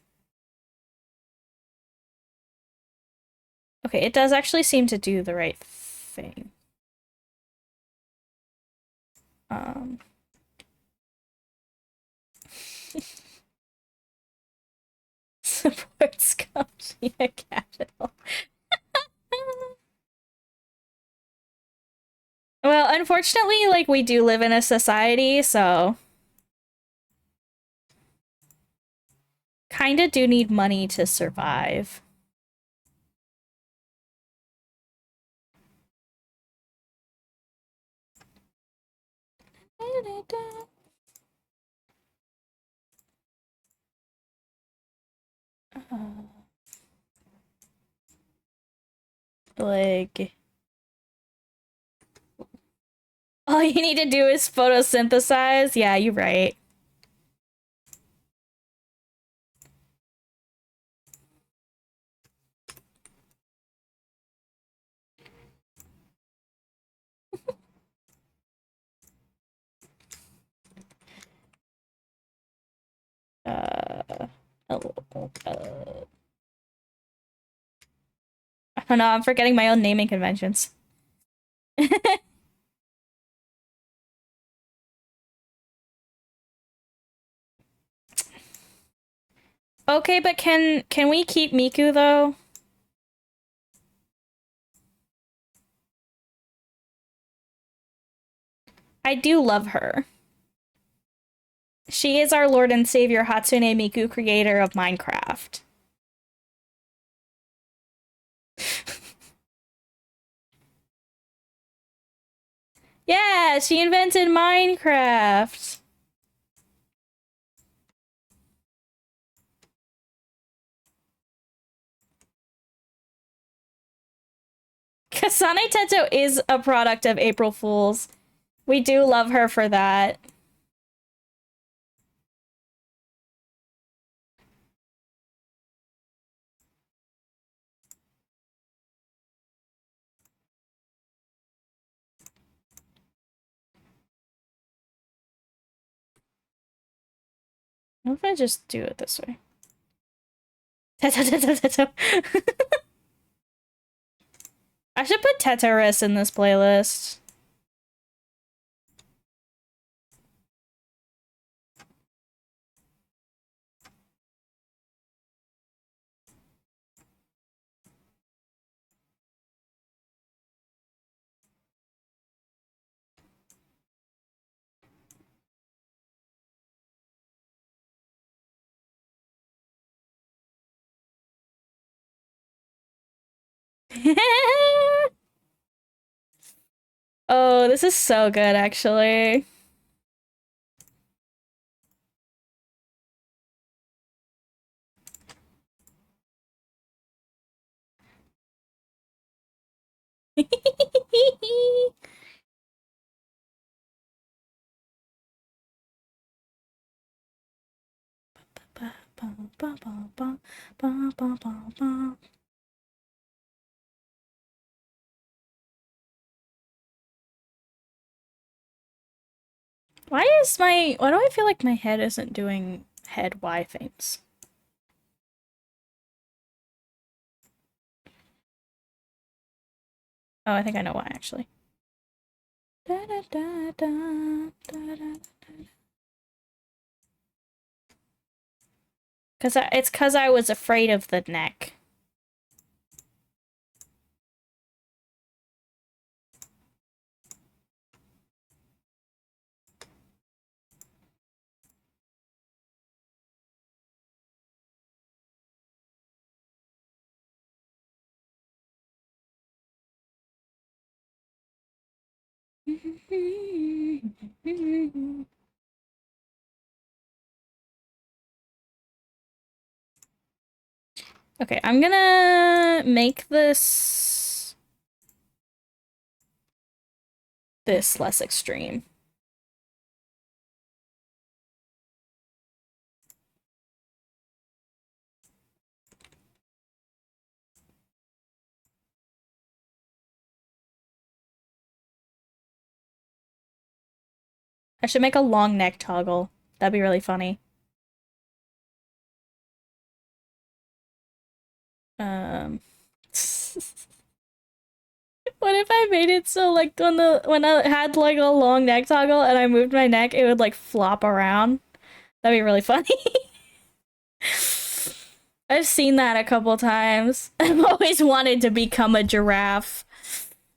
Okay, it does actually seem to do the right thing. Um supports Scotia capital. Well, unfortunately, like we do live in a society, so kinda do need money to survive. Like all you need to do is photosynthesize. Yeah, you're right. Oh, I don't know, I'm forgetting my own naming conventions. Okay, but can we keep Miku though? I do love her. She is our Lord and Savior Hatsune Miku, creator of Minecraft. Yeah, she invented Minecraft. Kasane Teto is a product of April Fools. We do love her for that. What if I just do it this way? Teto, Teto, Teto. I should put Tetris in this playlist. Oh, this is so good, actually. Why do I feel like my head isn't doing head Y things? Oh, I think I know why, actually. Da, da, da, da, da, da. It's cause I was afraid of the neck. Okay, I'm gonna make this less extreme. I should make a long neck toggle. That'd be really funny. Um, what if I made it so like when I had like a long neck toggle and I moved my neck, it would like flop around? That'd be really funny. I've seen that a couple times. I've always wanted to become a giraffe.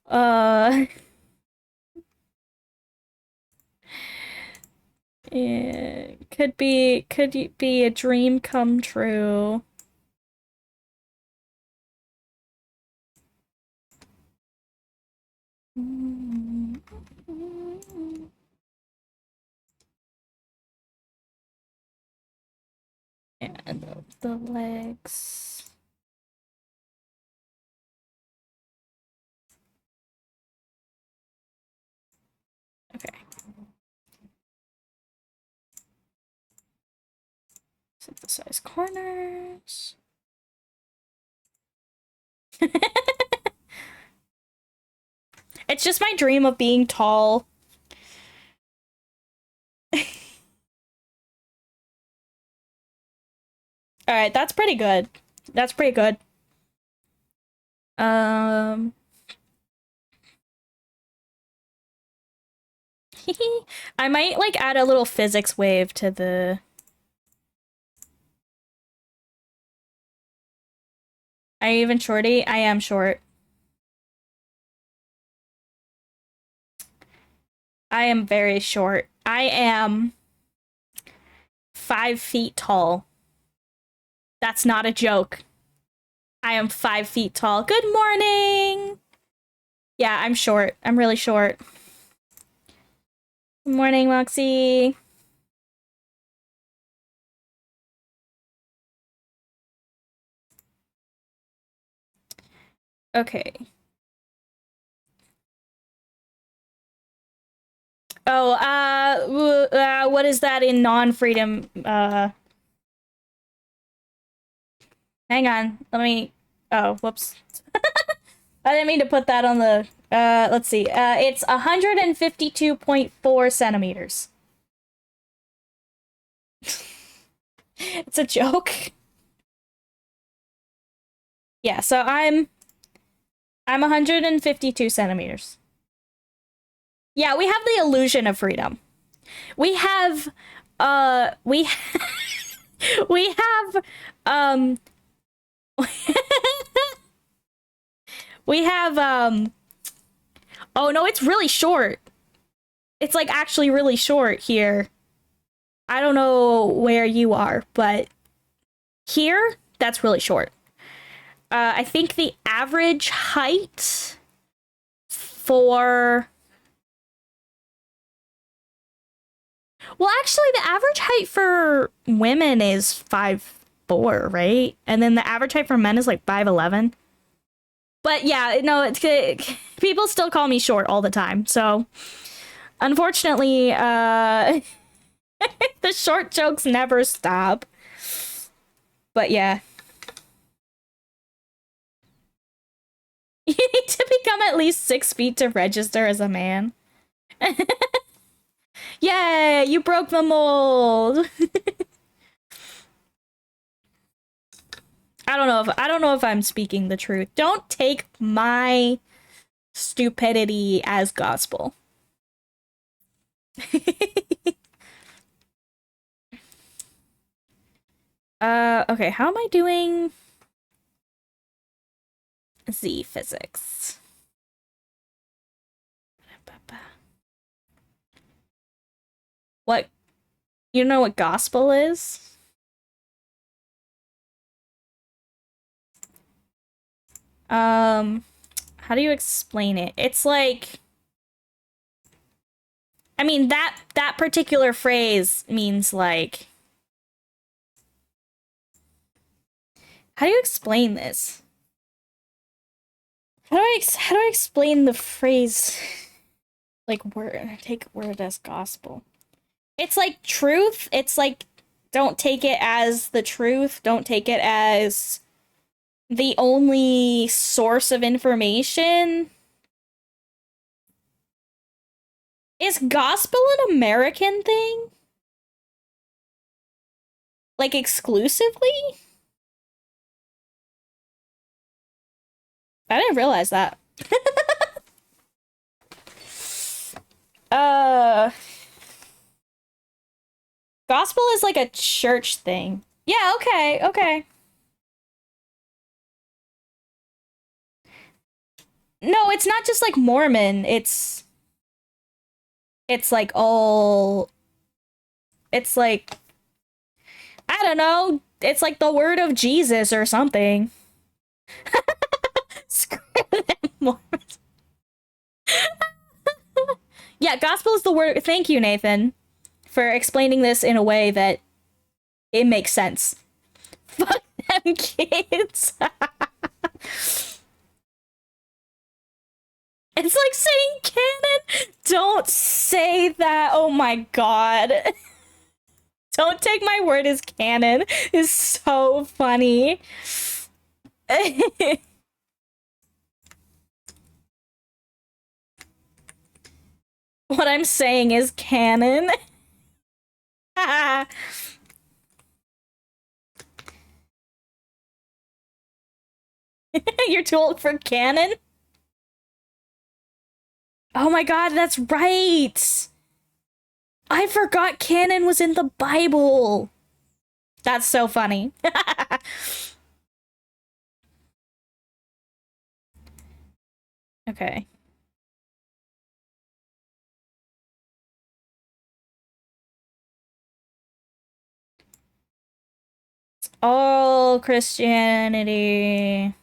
Uh, yeah, could be a dream come true. And the legs. Okay. Synthesize corners. It's just my dream of being tall. All right, that's pretty good. That's pretty good. Um, I might like add a little physics wave to the Are you even shorty? I am short. I am very short. I am 5 feet tall. That's not a joke. I am 5 feet tall. Good morning. Yeah, I'm short. I'm really short. Good morning, Moxie. Okay. Oh, what is that in non-freedom? Hang on. Let me. Oh, whoops. I didn't mean to put that on the. Let's see. It's 152.4 centimeters. It's a joke. Yeah, so I'm 152 centimeters. Yeah, we have the illusion of freedom. We have we we have um we have oh no, it's really short. It's like actually really short here. I don't know where you are, but here that's really short. I think the average height for well, actually, the average height for women is 5'4", right? And then the average height for men is like 5'11". But yeah, no, people still call me short all the time. So unfortunately, the short jokes never stop. But yeah. You need to become at least 6 feet to register as a man. Yay, you broke the mold. I don't know if I'm speaking the truth. Don't take my stupidity as gospel. Okay, how am I doing Z physics? What, you know what gospel is? How do you explain it? It's like, I mean, that particular phrase means like, how do you explain this? How do I explain the phrase like word take word as gospel? It's like truth. It's like don't take it as the truth. Don't take it as the only source of information. Is gospel an American thing? Like exclusively? I didn't realize that. uh Gospel is like a church thing. Yeah, okay, okay. No, it's not just like Mormon. It's like all it's like I don't know. It's like the word of Jesus or something. Screw them Mormons. Yeah, gospel is the word. Thank you, Nathan, for explaining this in a way that it makes sense. Fuck them kids. It's like saying canon. Don't say that. Oh my god. Don't take my word as canon. Is so funny. What I'm saying is canon. You're too old for canon? Oh my god, that's right. I forgot canon was in the Bible. That's so funny. Okay. It's all Christianity.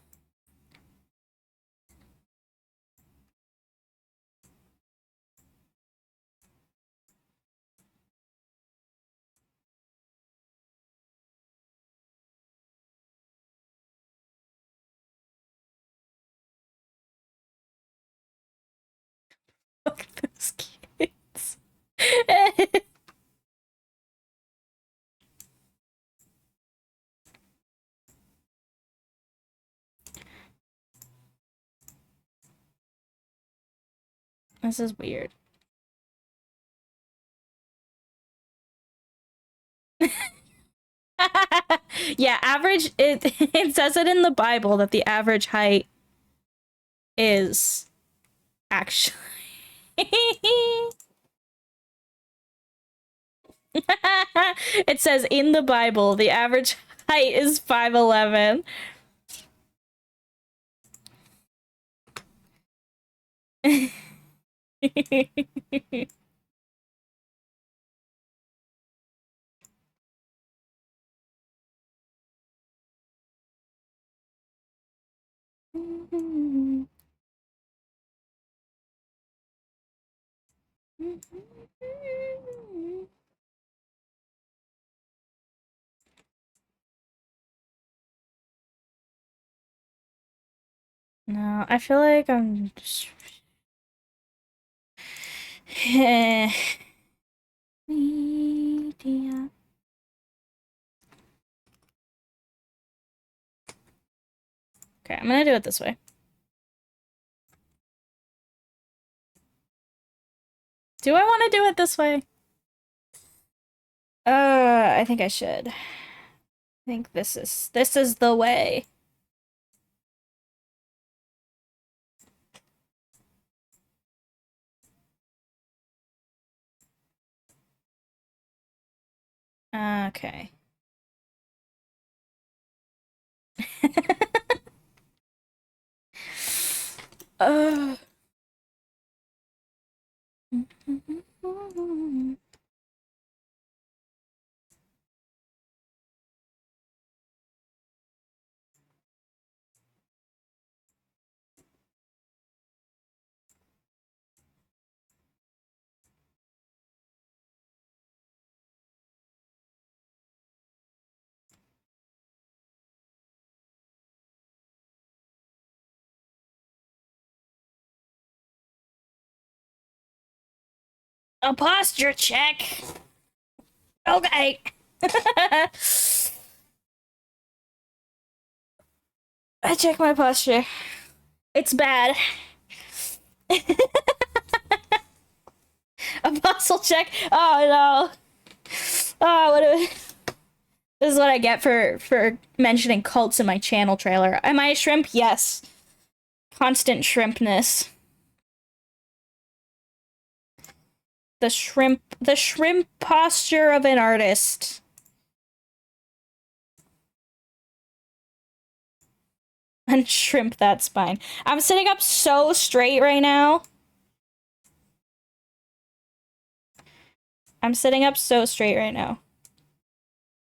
Fuck those kids. This is weird. Yeah, average it says it in the Bible that the average height is actually it says in the Bible the average height is 5'11". No, I feel like I'm just media. Okay, I'm gonna do it this way. Do I want to do it this way? I think I should. I think this is the way. Okay. uh. A posture check. Okay. I check my posture. It's bad. A muscle check. Oh no. Oh, this is what I get for mentioning cults in my channel trailer. Am I a shrimp? Yes. Constant shrimpness. The shrimp posture of an artist. And shrimp that spine. I'm sitting up so straight right now. I'm sitting up so straight right now.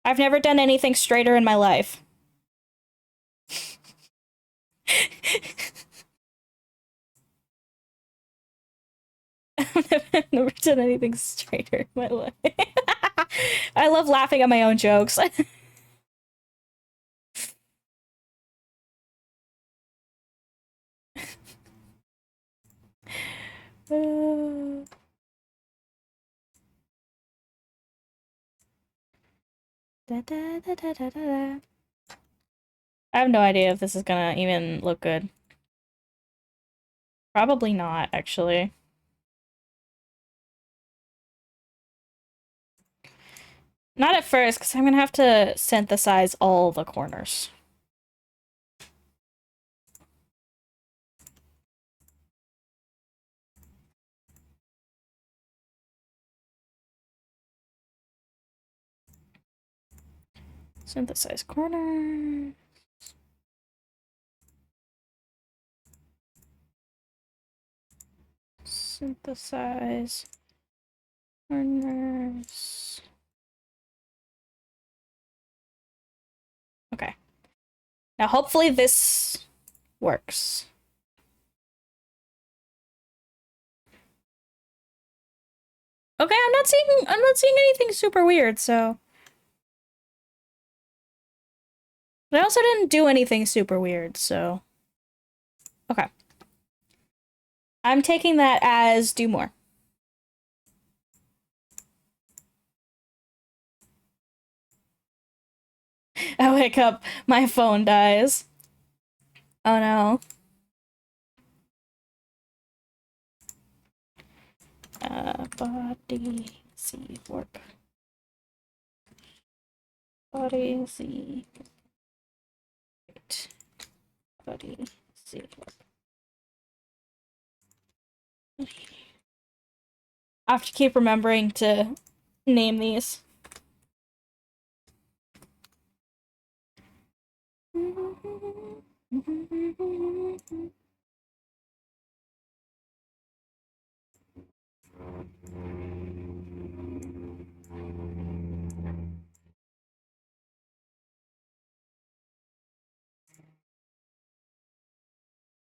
I've never done anything straighter in my life. I've never done anything straighter in my life. I love laughing at my own jokes. I have no idea if this is gonna even look good. Probably not, actually. Not at first, because I'm gonna have to synthesize all the corners. Synthesize corner. Synthesize corners. Okay. Now hopefully this works. Okay, I'm not seeing anything super weird, so. But I also didn't do anything super weird, so. Okay. I'm taking that as do more. I wake up, my phone dies. Oh no. Body Z warp. Body Z. Wait. Body Z warp. I have to keep remembering to name these.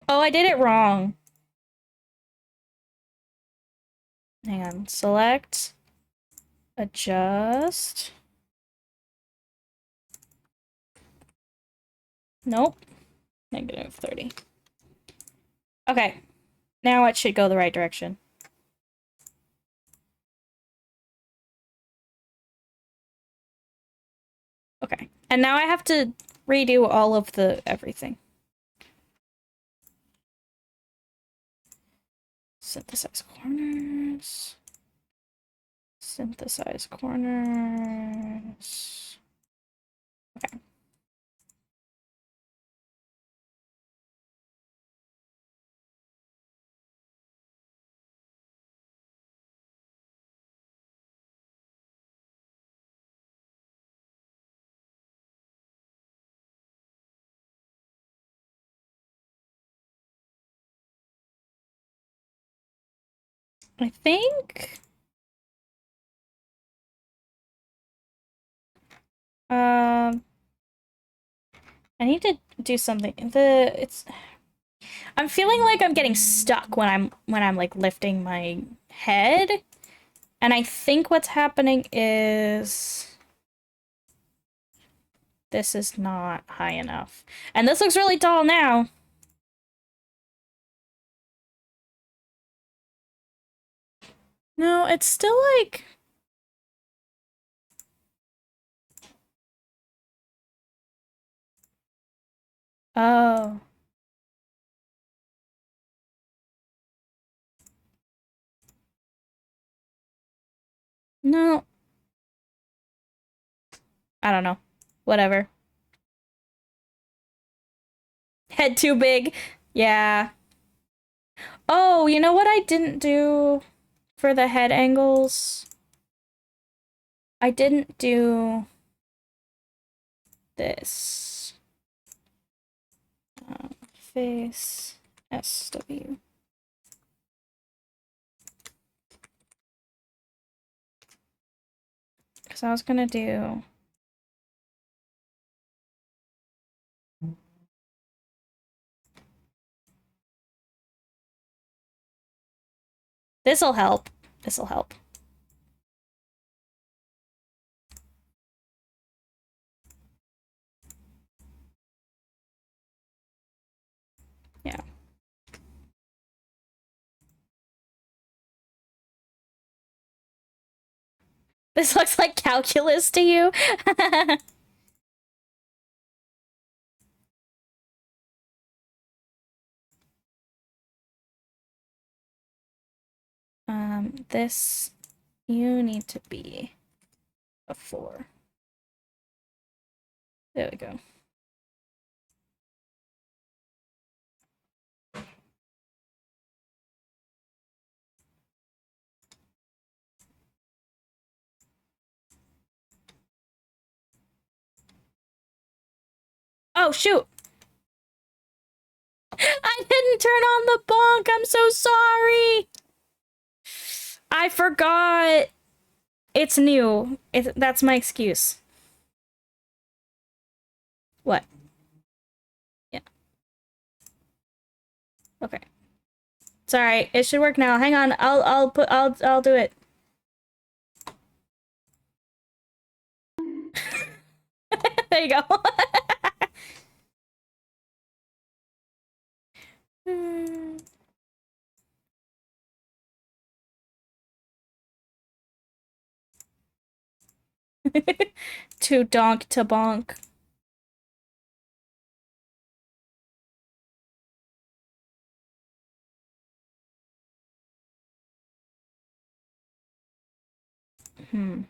Oh, I did it wrong. Hang on. Select. Adjust. Nope. -30. Okay. Now it should go the right direction. Okay. And now I have to redo all of the everything. Synthesize corners. Synthesize corners. Okay. I think I need to do something. I'm feeling like I'm getting stuck when I'm like lifting my head. And I think what's happening is this is not high enough. And this looks really tall now. No, it's still like oh. No. I don't know. Whatever. Head too big. Yeah. Oh, you know what I didn't do for the head angles? I didn't do this. Face SW. Because I was gonna do this'll help. This'll help. Yeah. This looks like calculus to you. This you need to be a 4. There we go. Oh shoot! I didn't turn on the bonk. I'm so sorry. I forgot. It's new. That's my excuse. What? Yeah. Okay. Sorry, it should work now. Hang on. I'll do it. There you go. To donk to bonk. Hmm.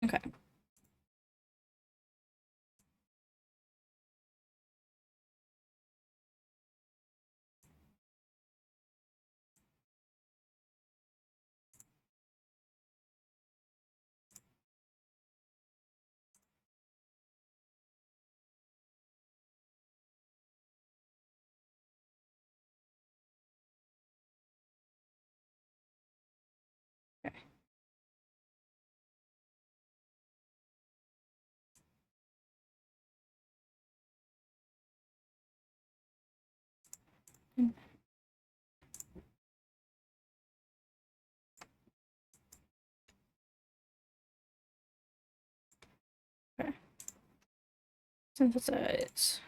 Okay. Okay. Synthesize.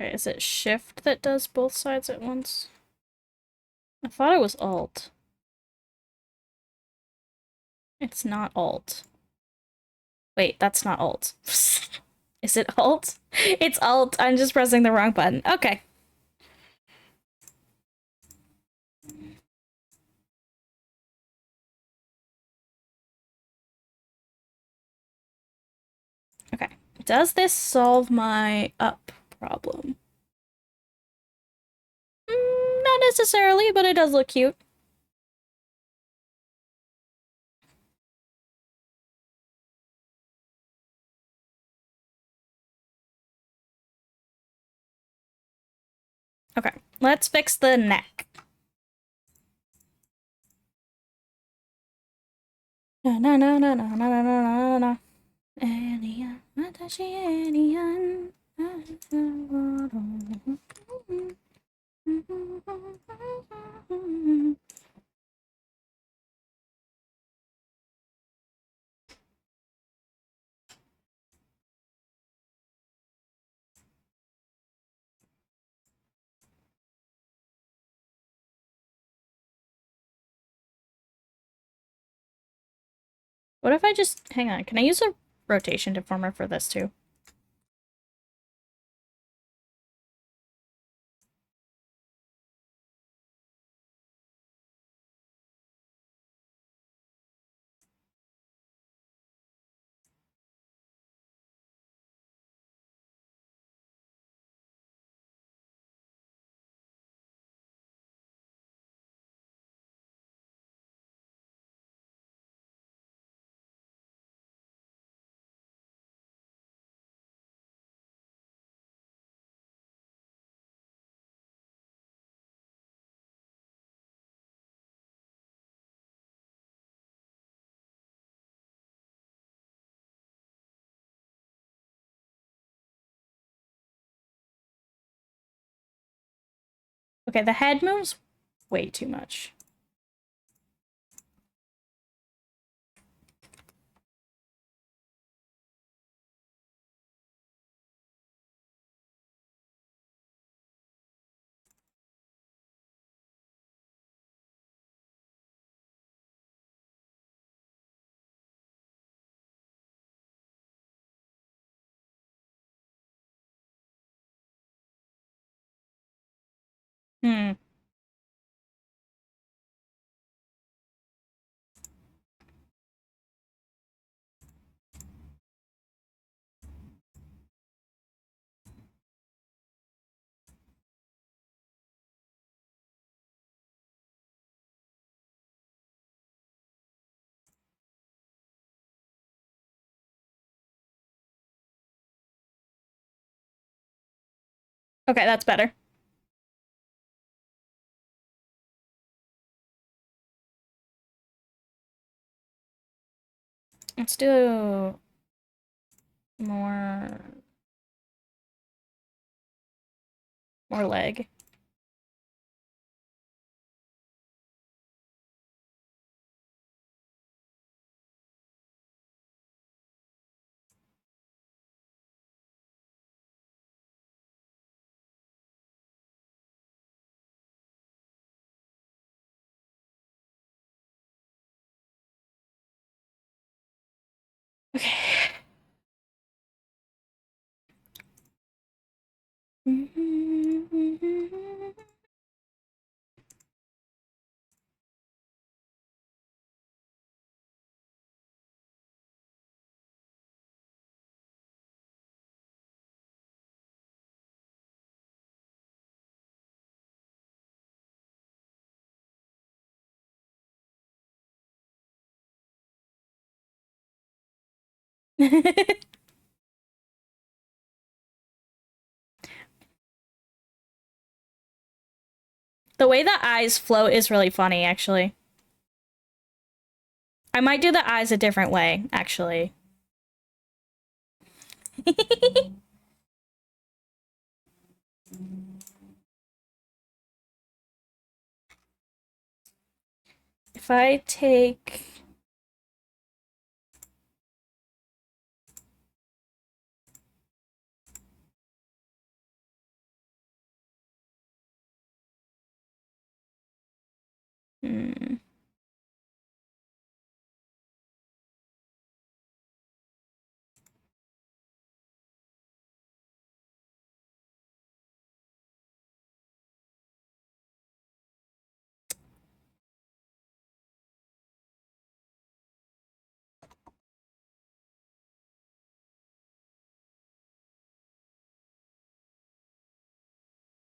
Okay, is it shift that does both sides at once? I thought it was alt. It's not alt. Wait, that's not alt. Is it alt? It's alt. I'm just pressing the wrong button. Okay. Okay. Does this solve my up problem? Not necessarily, but it does look cute. Okay, let's fix the neck. Na na na na na na na na na. Alien, watashi alien. What if I just hang on? Can I use a rotation deformer for this too? Okay, the head moves way too much. Hmm. Okay, that's better. Let's do more leg. Okay. The way the eyes float is really funny, actually. I might do the eyes a different way, actually. If I take... Hmm.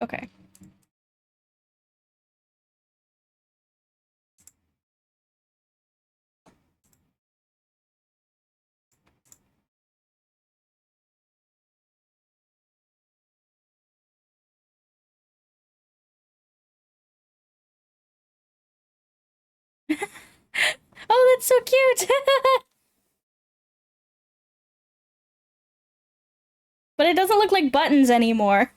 Okay. Oh, that's so cute! But it doesn't look like buttons anymore.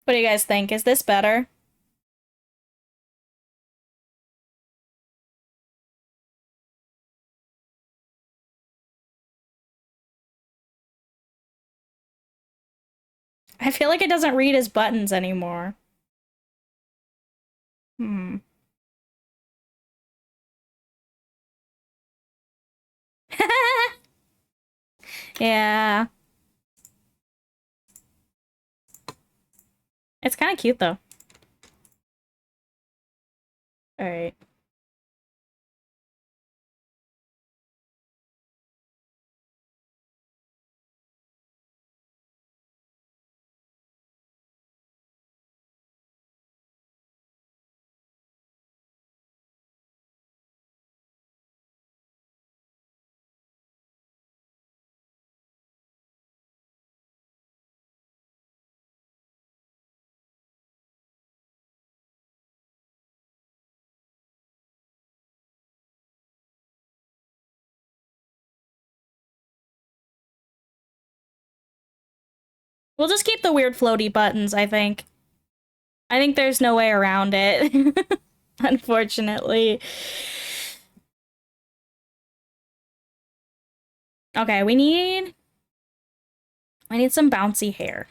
What do you guys think? Is this better? I feel like it doesn't read as buttons anymore. Hmm. Yeah. It's kind of cute, though. Alright. We'll just keep the weird floaty buttons, I think. I think there's no way around it. Unfortunately. Okay, we need some bouncy hair.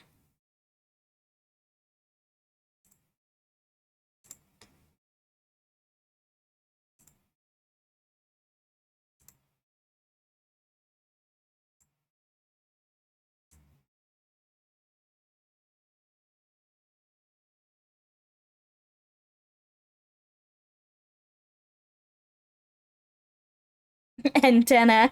Antenna.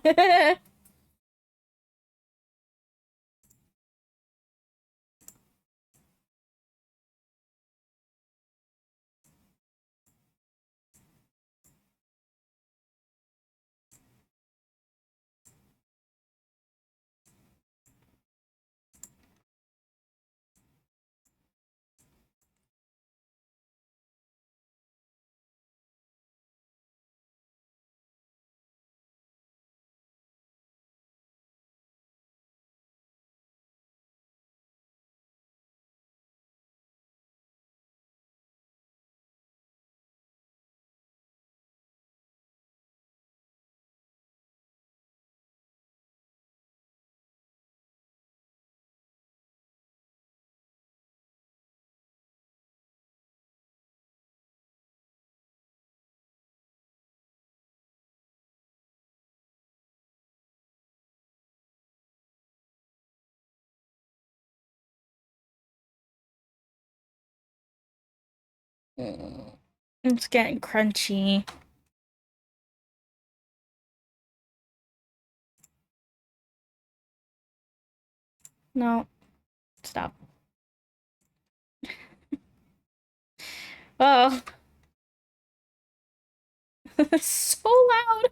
It's getting crunchy. No. Stop. Oh. So loud.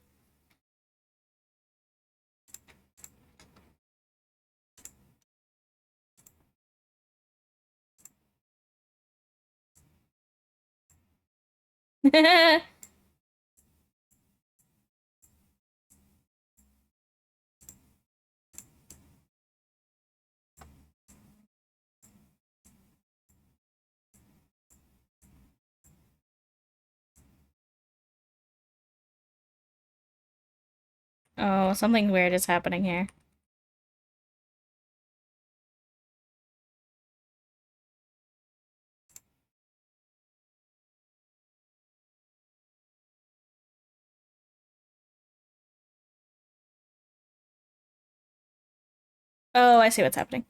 Oh, something weird is happening here. Oh, I see what's happening.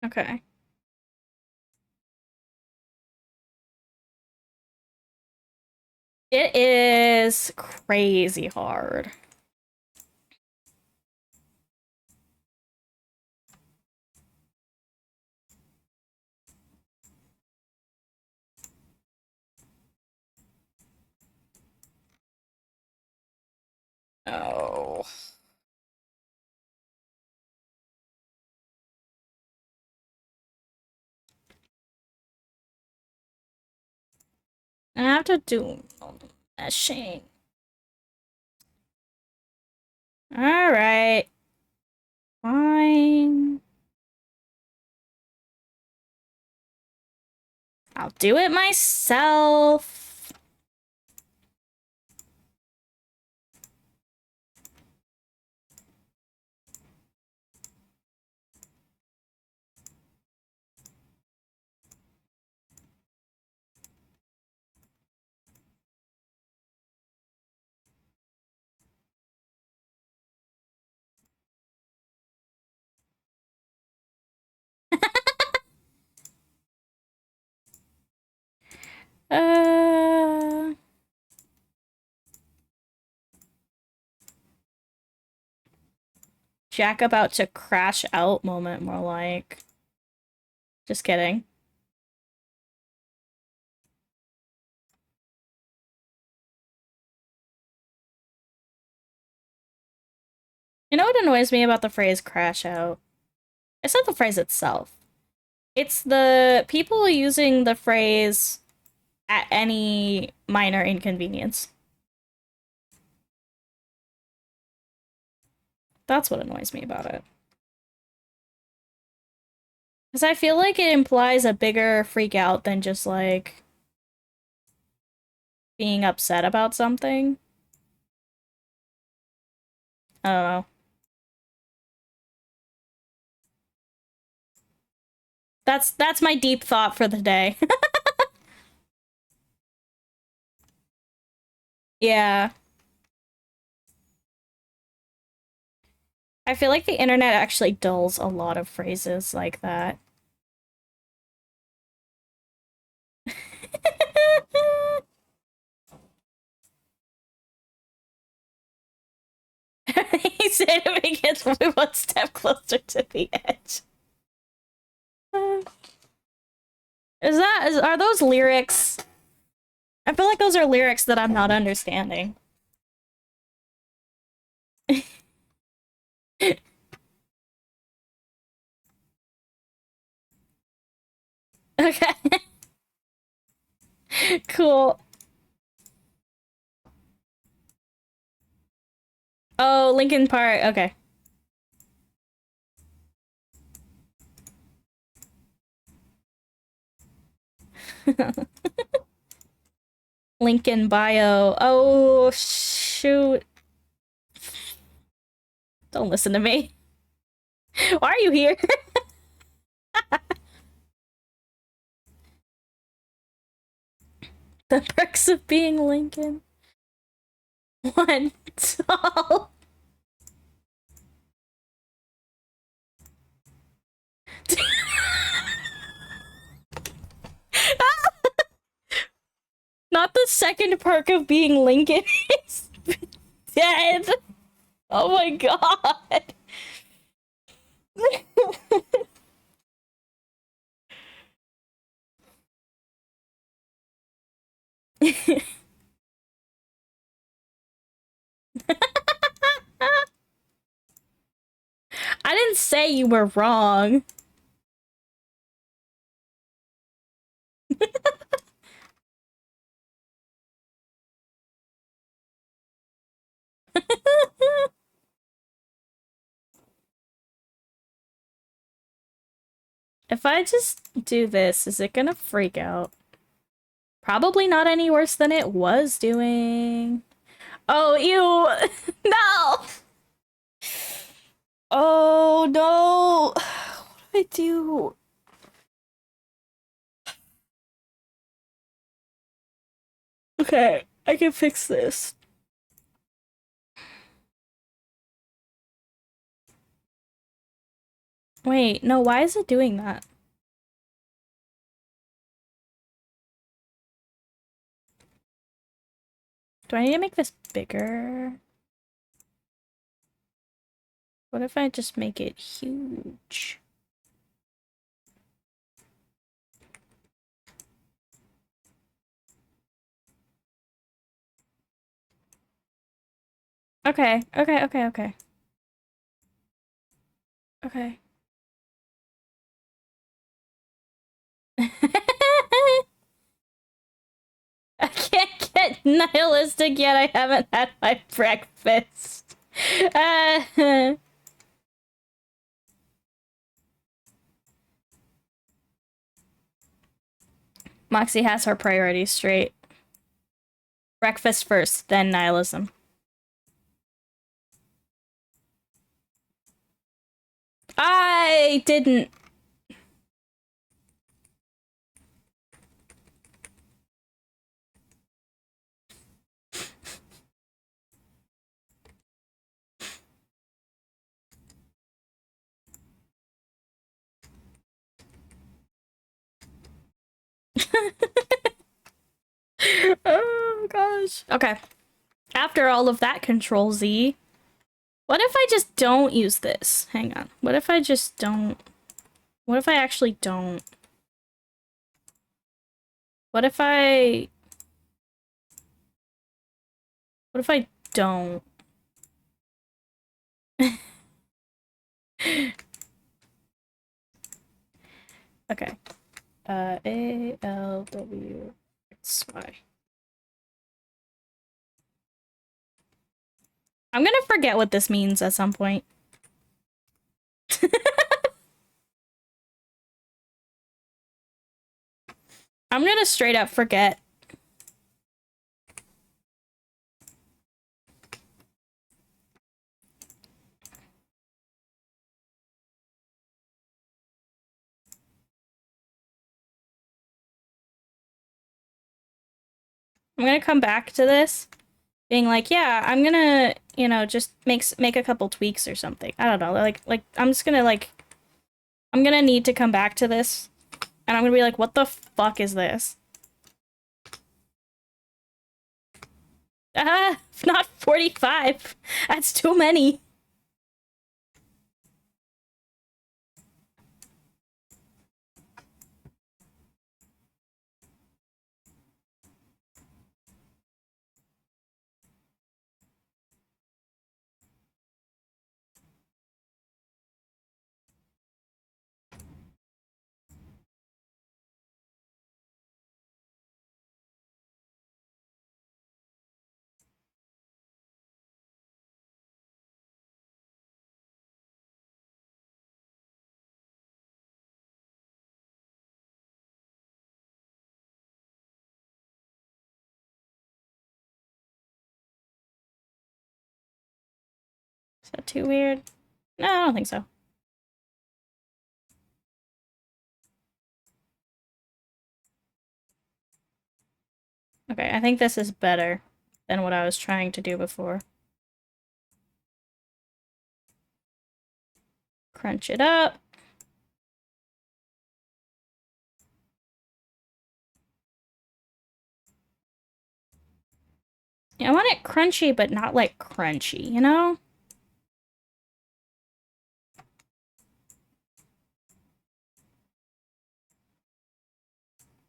Okay. It is crazy hard. Oh. I have to do all the meshing. All right. Fine. I'll do it myself. Uh... Jack about to crash out moment, more like. Just kidding. You know what annoys me about the phrase crash out? It's not the phrase itself. It's the people using the phrase at any minor inconvenience. That's what annoys me about it. Because I feel like it implies a bigger freak out than just, like, being upset about something. I don't know. That's my deep thought for the day. Yeah. I feel like the internet actually dulls a lot of phrases like that. He said it begins with one step closer to the edge. Are those lyrics? I feel like those are lyrics that I'm not understanding. Okay. Cool. Oh, Linkin Park. Okay. Linkin bio. Oh, shoot. Don't listen to me. Why are you here? The perks of being Lincoln. One tall. Not the second perk of being Lincoln is dead. Oh my god. I didn't say you were wrong. If I just do this, is it gonna freak out? Probably not any worse than it was doing. Oh, ew. No. Oh, no. What do I do? Okay, I can fix this. Wait, no, why is it doing that? Do I need to make this bigger? What if I just make it huge? Okay, okay, okay, okay. Okay. I can't get nihilistic yet. I haven't had my breakfast. Uh, Moxie has her priorities straight. Breakfast first, then nihilism. I didn't. Oh gosh. Okay. After all of that, Control Z. What if I just don't use this? Hang on. What if I just don't? What if I actually don't? What if I... What if I don't? Okay. A, L, W, X, Y. I'm gonna forget what this means at some point. I'm gonna straight up forget. I'm gonna come back to this being like, yeah, I'm gonna, you know, just make a couple tweaks or something. I don't know. Like I'm just gonna like I'm gonna need to come back to this and I'm gonna be like, what the fuck is this? Not 45. That's too many. Is that too weird? No, I don't think so. Okay, I think this is better than what I was trying to do before. Crunch it up. Yeah, I want it crunchy, but not like crunchy, you know?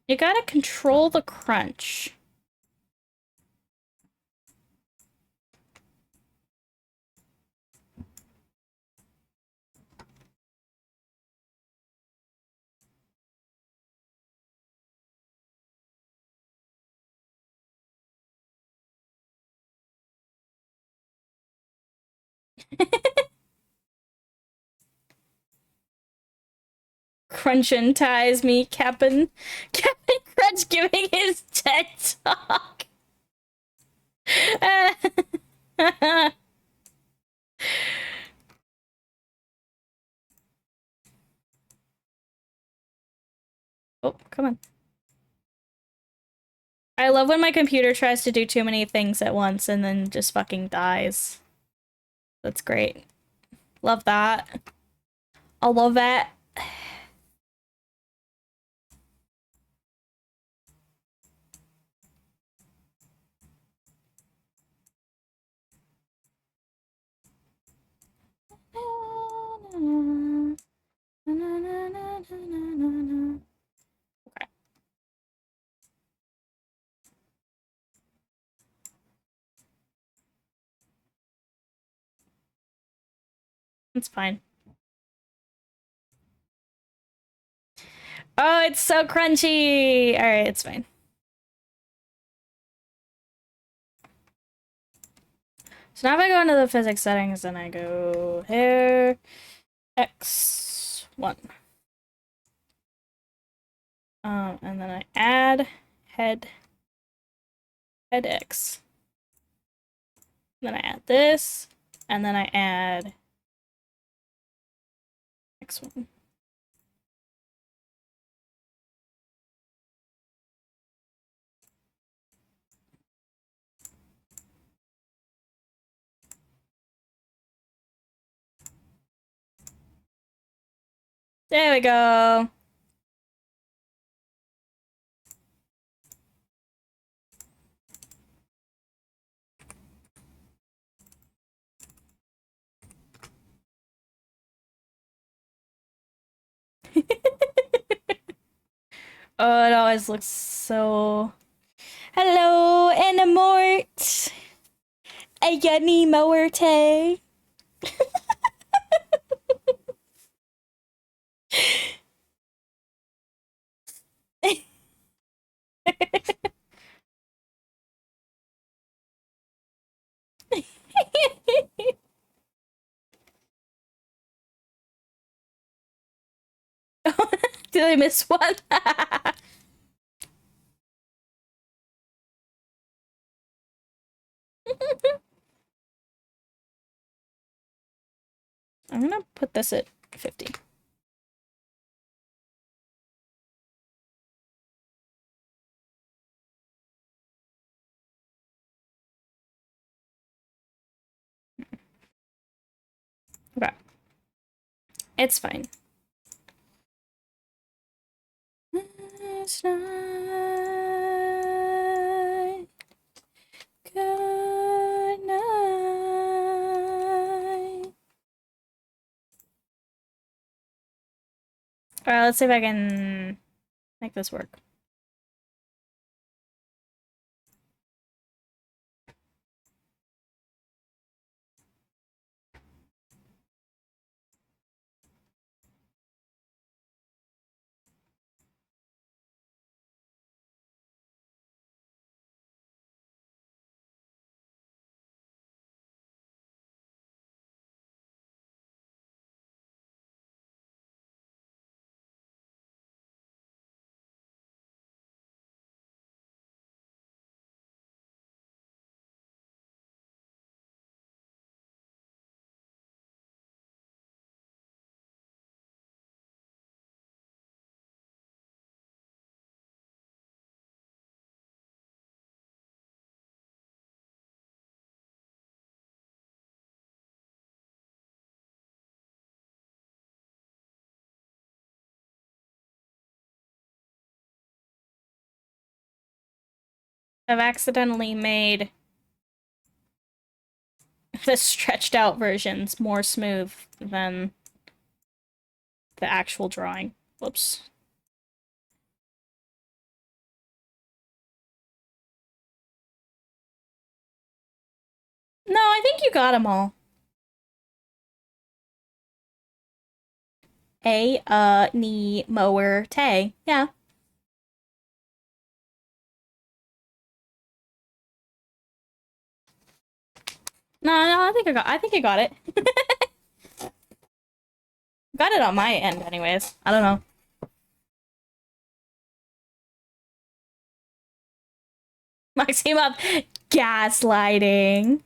You gotta control the crunch. Crunchin' ties me, Captain Crunch giving his TED talk. Oh, come on. I love when my computer tries to do too many things at once and then just fucking dies. That's great. Love that. I love that. Okay. It's fine. Oh, it's so crunchy! Alright, it's fine. So now if I go into the physics settings and I go hair X1. And then I add head X. Then I add this, and then I add next one. There we go. Oh, it always looks so... Hello, Enamort! A Yunny Moerte! Did I miss one? I'm gonna put this at 50. Okay. It's fine. It's not good night. Alright, let's see if I can make this work. I've accidentally made the stretched out versions more smooth than the actual drawing. Whoops. No, I think you got them all. Ni, mower, tay. Yeah. No, I think I got it. Got it on my end anyways. I don't know. Maxime up gaslighting.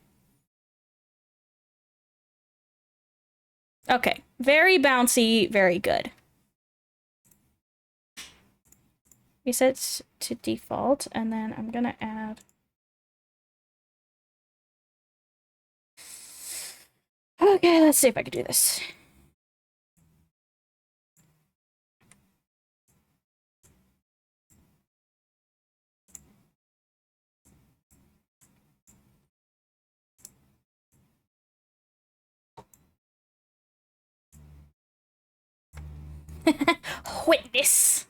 Okay. Very bouncy, very good. Reset to default, and then I'm gonna add... Okay, let's see if I can do this. Witness.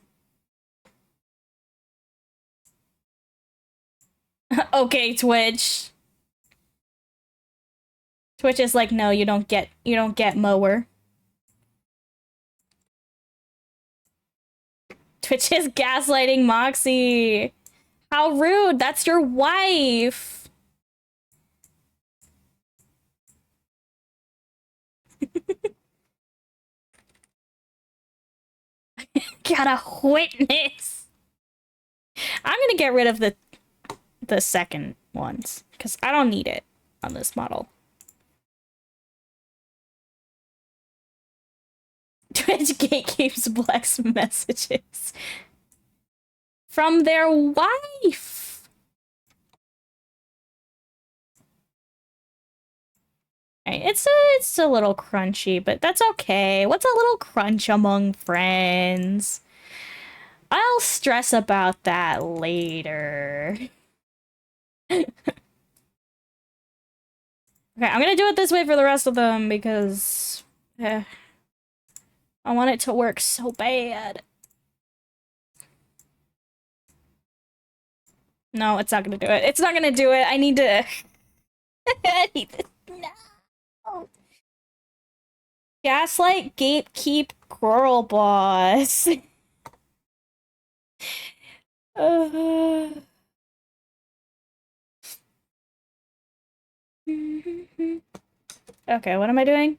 Okay, Twitch. Twitch is like, no, you don't get mower. Twitch is gaslighting Moxie. How rude! That's your wife. Gotta witness. I'm gonna get rid of the second ones because I don't need it on this model. Twitch gatekeeps Black's messages from their wife. Right, it's a little crunchy, but that's okay. What's a little crunch among friends? I'll stress about that later. Okay, I'm gonna do it this way for the rest of them because I want it to work so bad. No, it's not gonna do it. It's not gonna do it. I need to. I need to. No. Gaslight, gatekeep, girl boss. uh... Okay, what am I doing?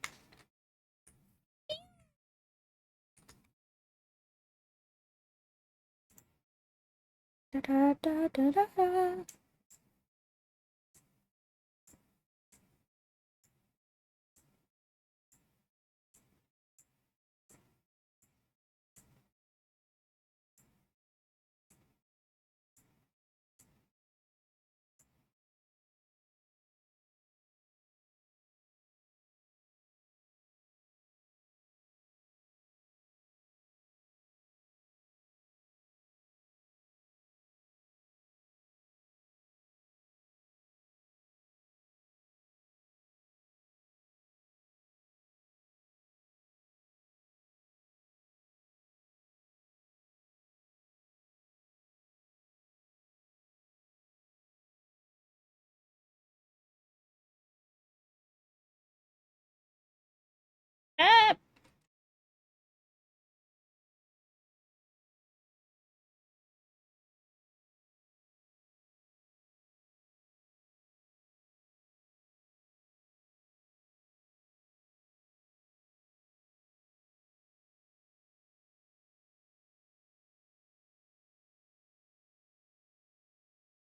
Da, da, da, da, da. Ah!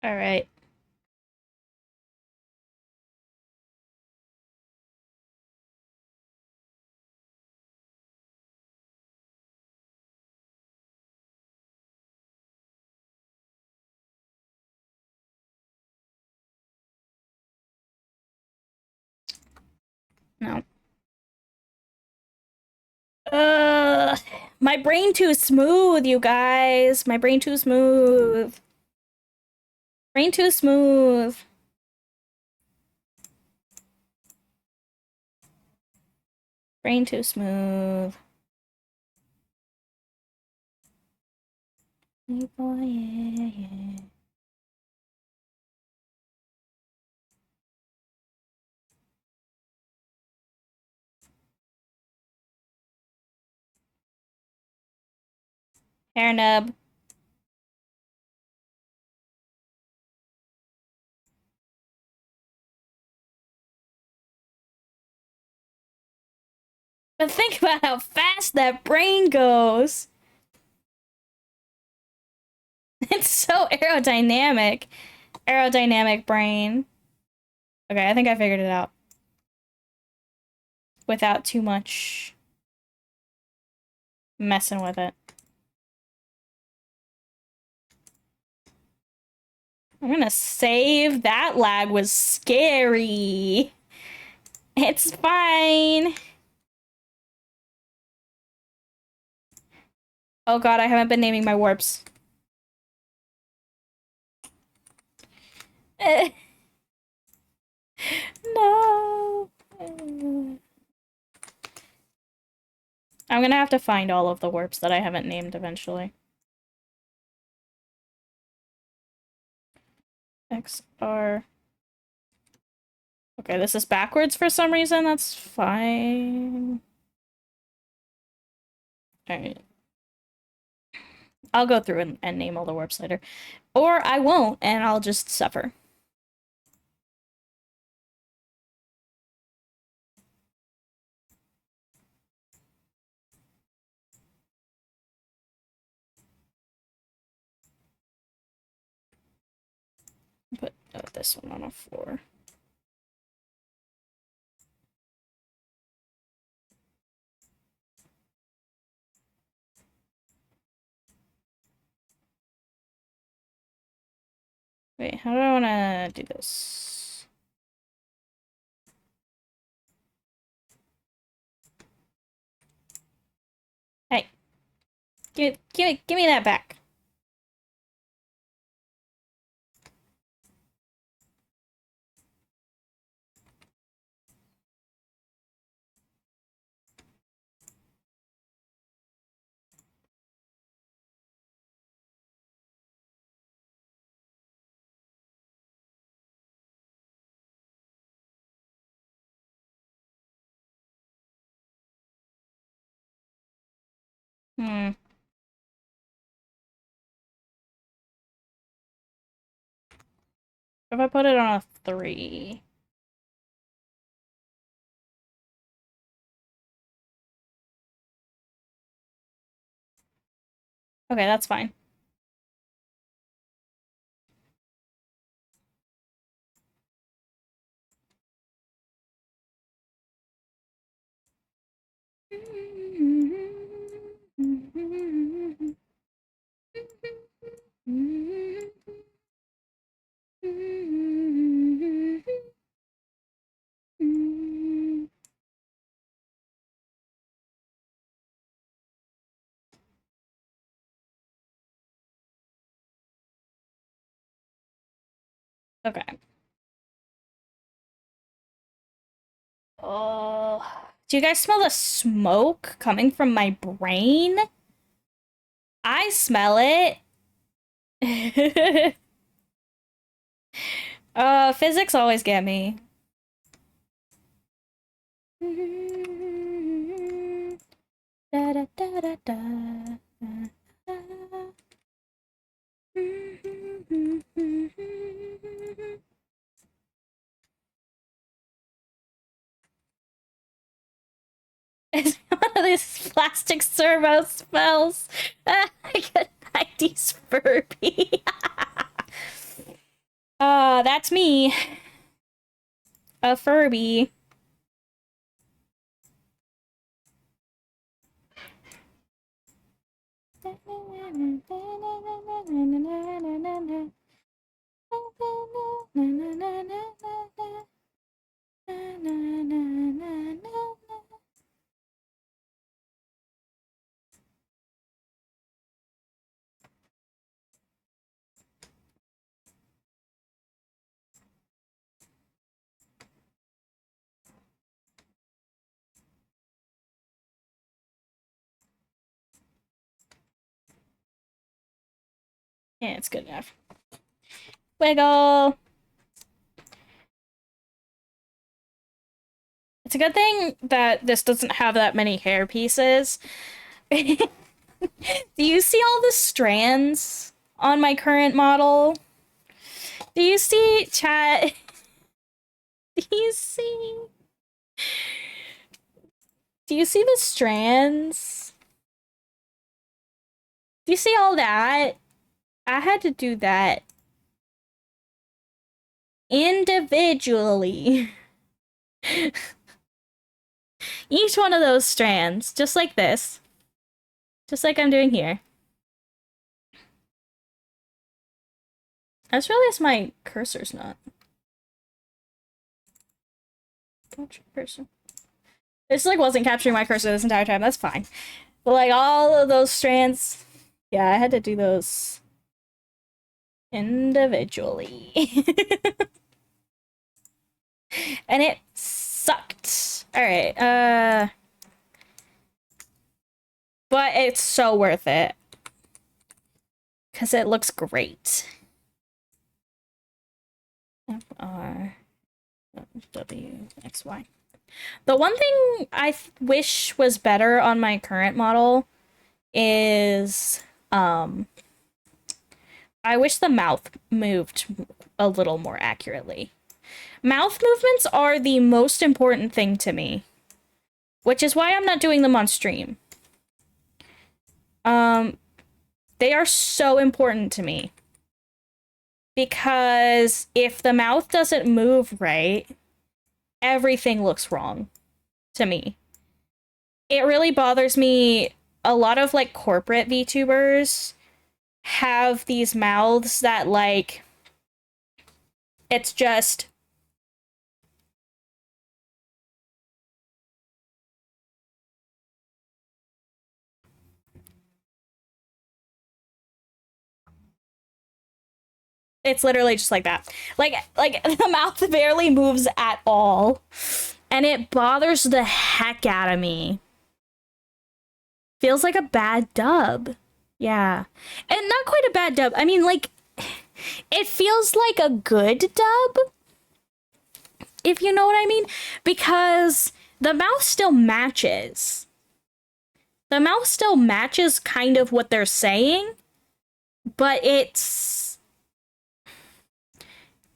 All right. No. Uh, my brain too smooth, you guys. My brain too smooth. Brain too smooth. Brain too smooth. Hey boy, yeah, yeah. Hair nub. But think about how fast that brain goes. It's so aerodynamic. Aerodynamic brain. Okay, I think I figured it out. Without too much messing with it. I'm gonna save. That lag was scary. It's fine. Oh god, I haven't been naming my warps. No. I'm gonna have to find all of the warps that I haven't named eventually. XR. Okay, this is backwards for some reason. That's fine. Alright. I'll go through and name all the warps later. Or I won't, and I'll just suffer. Put this one on a floor. Wait, how do I want to do this? Hey, give me that back. Hmm. If I put it on a 3. Okay, that's fine. Okay. Oh, do you guys smell the smoke coming from my brain? I smell it. Physics always get me. Da, da, da, da, da. It's one of these plastic servo smells. I get 90s Furby. That's me. A Furby. Yeah, it's good enough. Wiggle. It's a good thing that this doesn't have that many hair pieces. Do you see all the strands on my current model? Do you see, chat? Do you see? Do you see the strands? Do you see all that? I had to do that individually. Each one of those strands, just like this. Just like I'm doing here. I just realized my cursor's not. Capture cursor. This like wasn't capturing my cursor this entire time. That's fine. But like all of those strands, yeah, I had to do those individually. And it sucked. All right. But it's so worth it. Cuz it looks great. FR W X Y. The one thing I wish was better on my current model is I wish the mouth moved a little more accurately. Mouth movements are the most important thing to me, which is why I'm not doing them on stream. They are so important to me because if the mouth doesn't move right, everything looks wrong to me. It really bothers me. A lot of like corporate VTubers have these mouths that like it's just it's literally just like that. Like the mouth barely moves at all. And it bothers the heck out of me. Feels like a bad dub. Yeah. And not quite a bad dub. I mean, like, it feels like a good dub, if you know what I mean. Because the mouth still matches. The mouth still matches kind of what they're saying, but it's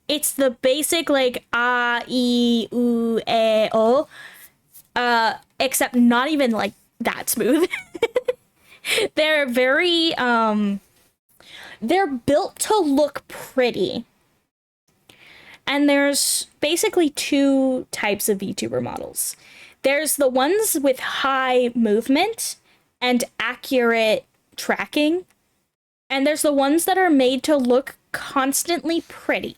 the basic like ah, e, u, e, o, except not even like that smooth. They're very they're built to look pretty. And there's basically two types of VTuber models. There's the ones with high movement and accurate tracking, and there's the ones that are made to look constantly pretty.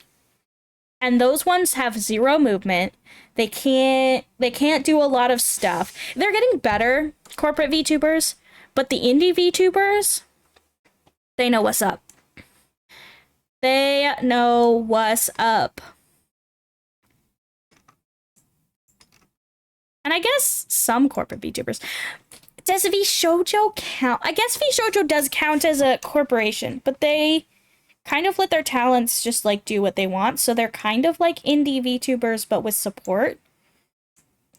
And those ones have zero movement. They can't do a lot of stuff. They're getting better, corporate VTubers, but the indie VTubers, they know what's up. They know what's up. And I guess some corporate VTubers. Does VShojo count? I guess VShojo does count as a corporation, but they kind of let their talents just like do what they want. So they're kind of like indie VTubers, but with support.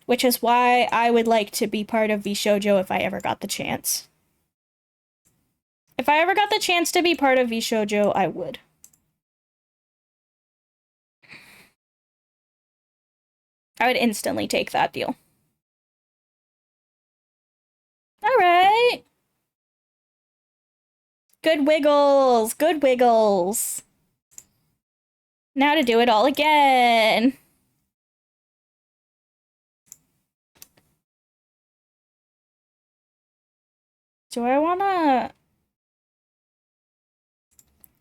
Which is why I would like to be part of VShojo if I ever got the chance. If I ever got the chance to be part of VShojo, I would. I would instantly take that deal. All right. Good wiggles. Good wiggles. Now to do it all again. Do I wanna...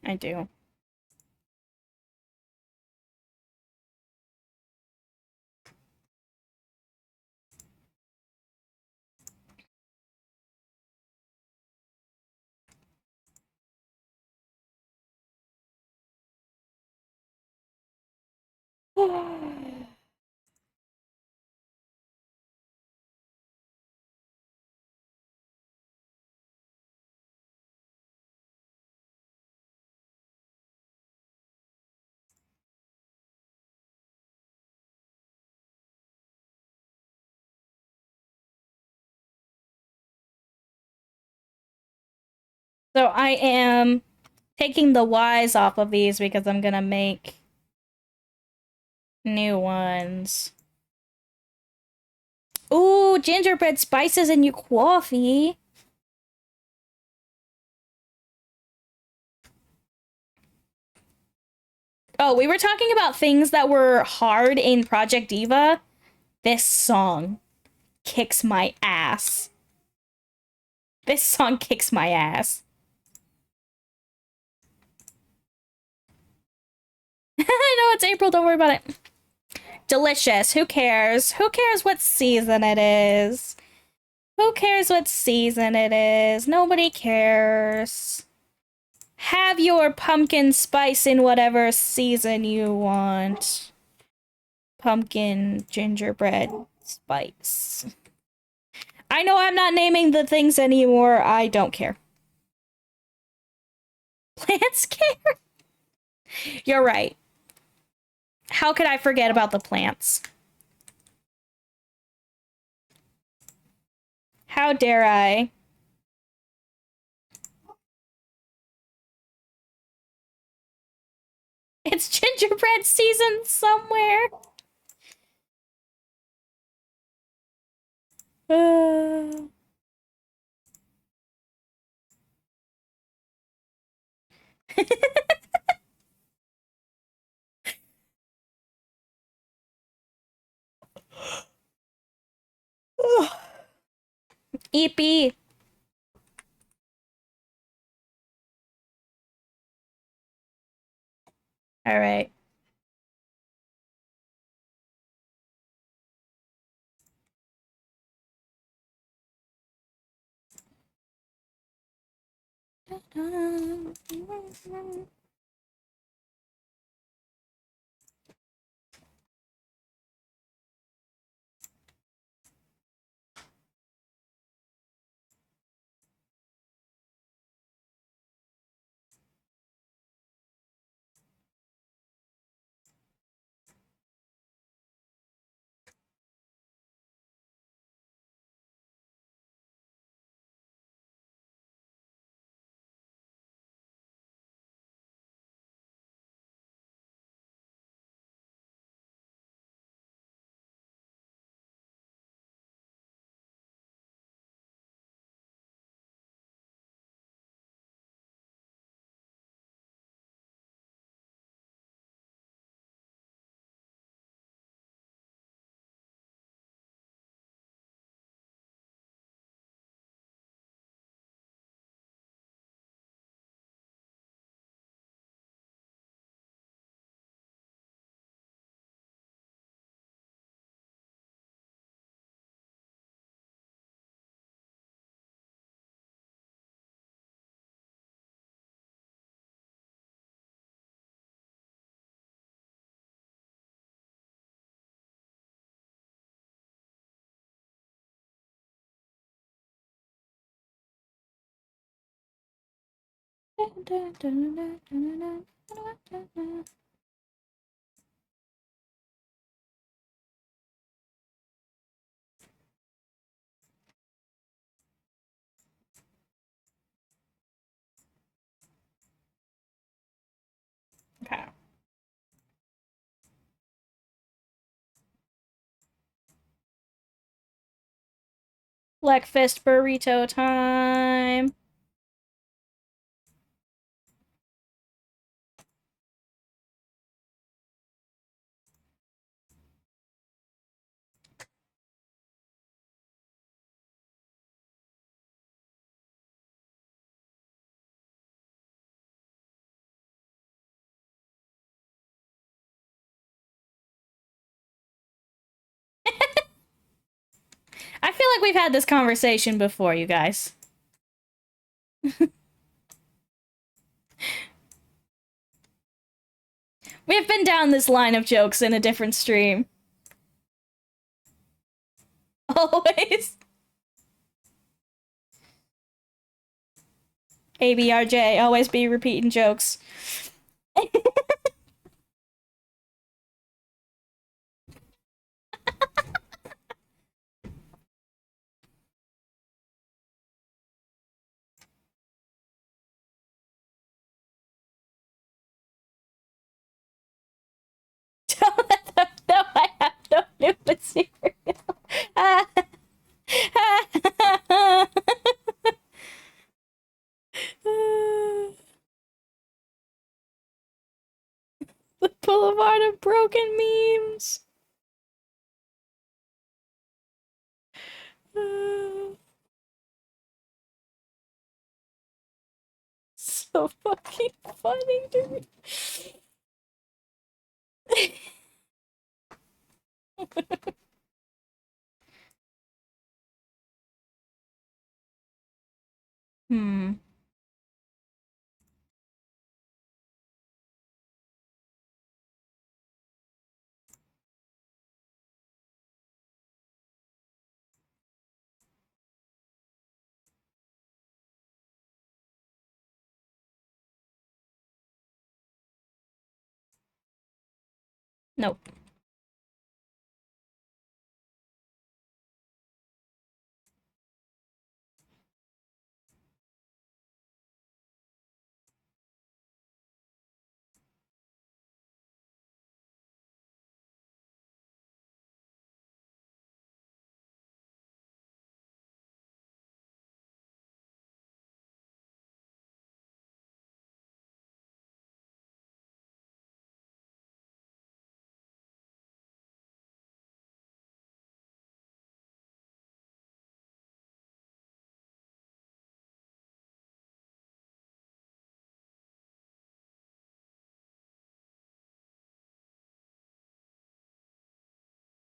I do. So I am taking the Y's off of these because I'm gonna make new ones. Ooh, gingerbread spices and new coffee. Oh, we were talking about things that were hard in Project Diva. This song kicks my ass. This song kicks my ass. I know it's April, don't worry about it. Delicious. Who cares? Who cares what season it is? Who cares what season it is? Nobody cares. Have your pumpkin spice in whatever season you want. Pumpkin gingerbread spice. I know I'm not naming the things anymore. I don't care. Plants care? You're right. How could I forget about the plants? How dare I? It's gingerbread season somewhere. Uh... EP. All right. Okay. Blackfist burrito time. I feel like we've had this conversation before, you guys. We've been down this line of jokes in a different stream. Always. ABRJ, always be repeating jokes. No, I have no new material. The Boulevard of Broken Memes. So fucking funny, dude. Hmm. Nope.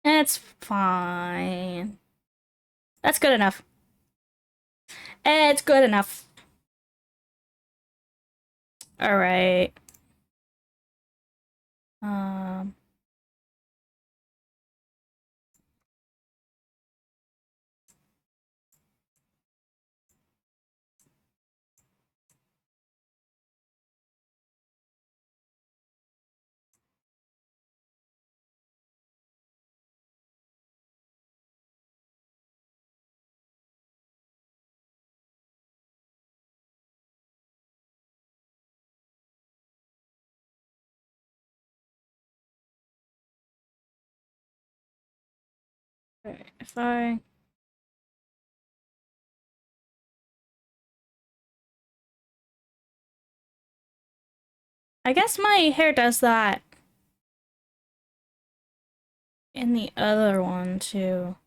It's fine. That's good enough. It's good enough. All right. Um. If I guess my hair does that in the other one too.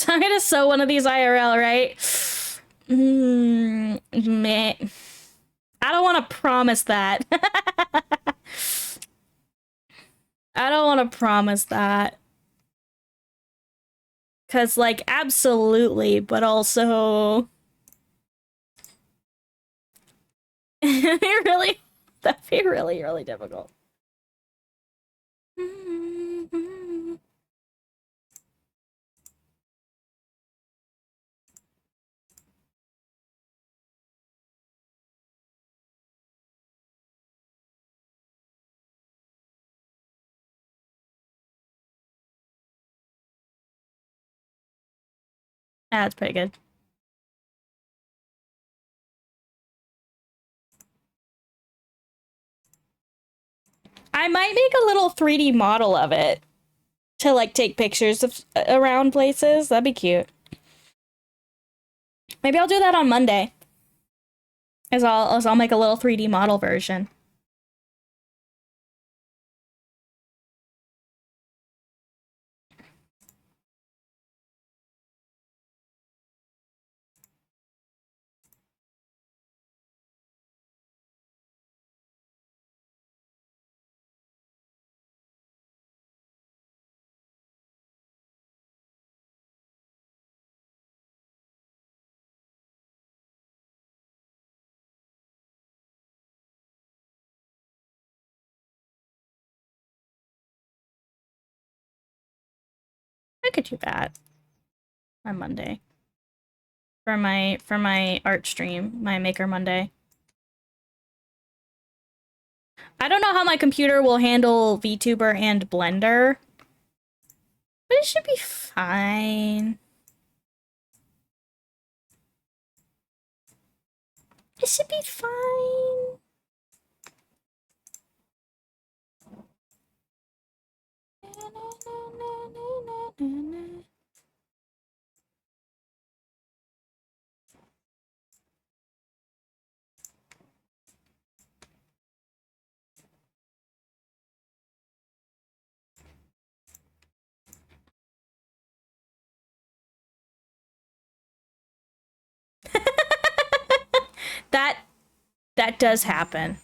So I'm gonna sew one of these IRL, right? Meh. I don't want to promise that. I don't want to promise that. Cause like absolutely, but also it'd be really that'd be really, really difficult. That's pretty good. I might make a little 3D model of it to like take pictures of around places. That'd be cute. Maybe I'll do that on Monday. As I'll make a little 3D model version. I could do that on Monday. For my art stream, my Maker Monday. I don't know how my computer will handle VTuber and Blender, but it should be fine. It should be fine. that that does happen.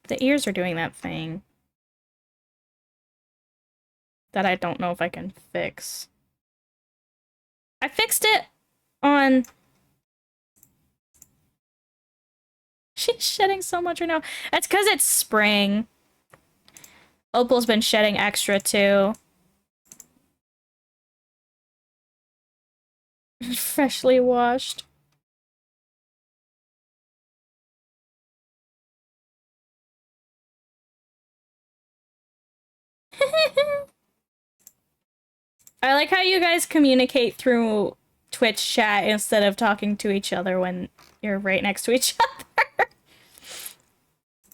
The ears are doing that thing that I don't know if I can fix. I fixed it on She's shedding so much right now. That's because it's spring. Opal's been shedding extra too. Freshly washed. I like how you guys communicate through Twitch chat instead of talking to each other when you're right next to each other.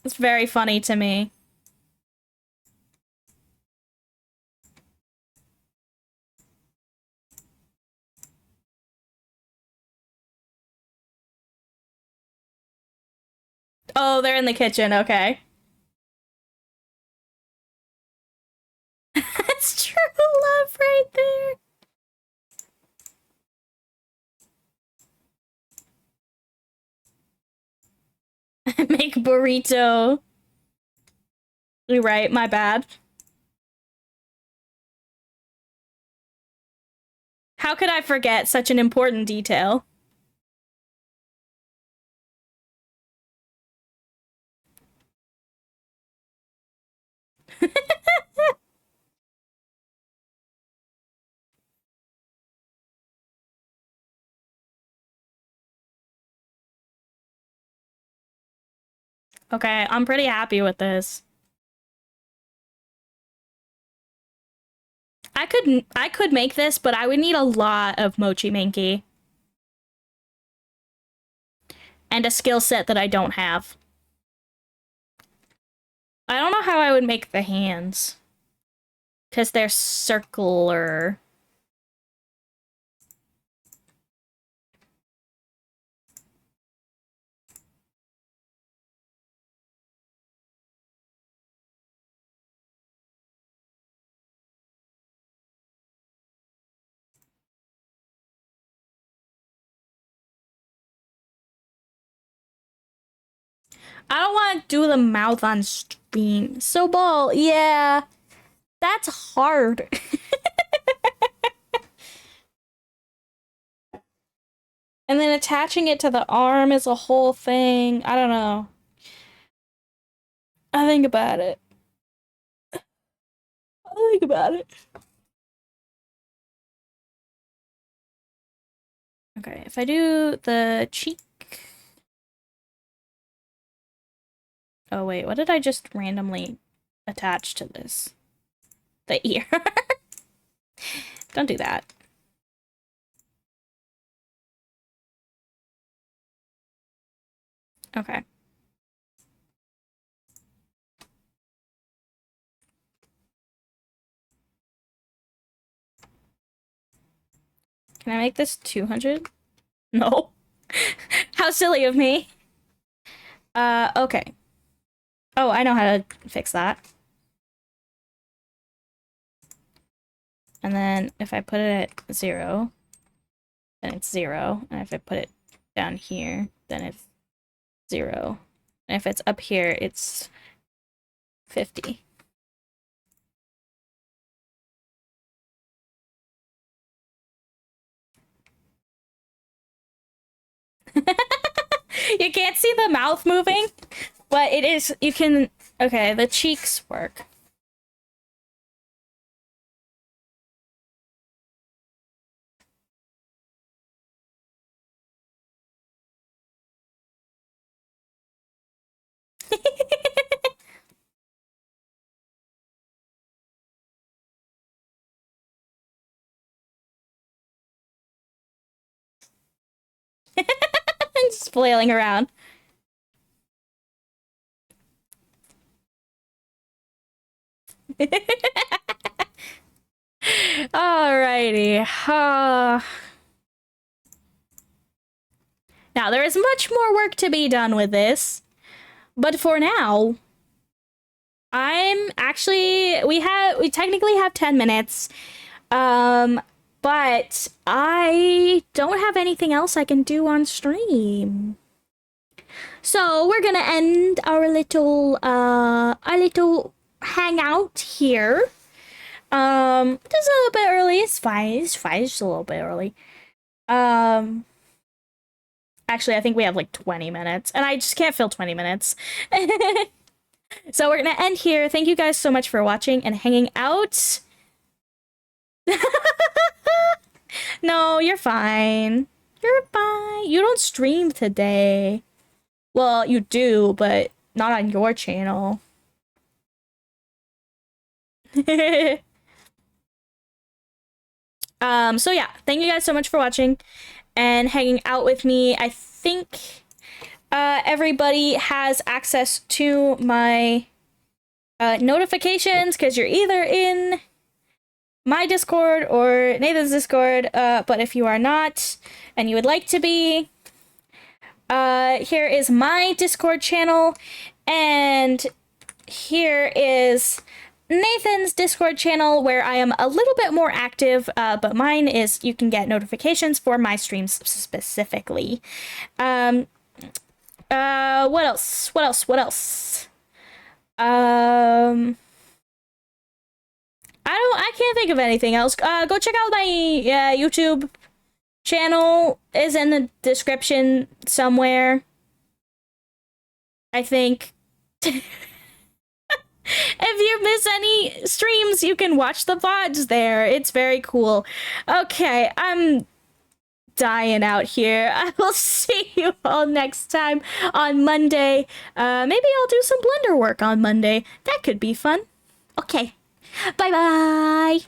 It's very funny to me. Oh, they're in the kitchen, okay. That's true love right there. Make burrito. You're right, my bad. How could I forget such an important detail? Okay, I'm pretty happy with this. I could make this, but I would need a lot of mochi manki. And a skill set that I don't have. I don't know how I would make the hands. Because they're circular. I don't want to do the mouth on stream. So ball, yeah. That's hard. And then attaching it to the arm is a whole thing. I don't know. I think about it. I think about it. Okay, if I do the cheek. Oh, wait, what did I just randomly attach to this? The ear. Don't do that. Okay. Can I make this 200? No. How silly of me. Okay. Oh, I know how to fix that. And then if I put it at 0, then it's 0. And if I put it down here, then it's 0. And if it's up here, it's 50. You can't see the mouth moving, but it is, you can, okay, the cheeks work. Just flailing around. Alrighty. Now, there is much more work to be done with this, but for now, I'm actually, we technically have 10 minutes, but I don't have anything else I can do on stream. So we're gonna end our little hangout here. Just a little bit early. It's fine. It's fine. It's a little bit early. Actually, I think we have like 20 minutes, and I just can't fill 20 minutes. So we're gonna end here. Thank you guys so much for watching and hanging out. No, you're fine. You're fine. You don't stream today. Well, you do, but not on your channel. So yeah, thank you guys so much for watching and hanging out with me. I think everybody has access to my notifications because you're either in my Discord or Nathan's Discord, but if you are not and you would like to be, here is my Discord channel, and here is Nathan's Discord channel, where I am a little bit more active, but mine is, you can get notifications for my streams specifically. What else? I can't think of anything else. Go check out my YouTube channel, is in the description somewhere, I think. If you miss any streams, you can watch the VODs there. It's very cool. Okay, I'm dying out here. I will see you all next time on Monday. Maybe I'll do some Blender work on Monday. That could be fun. Okay. Bye-bye.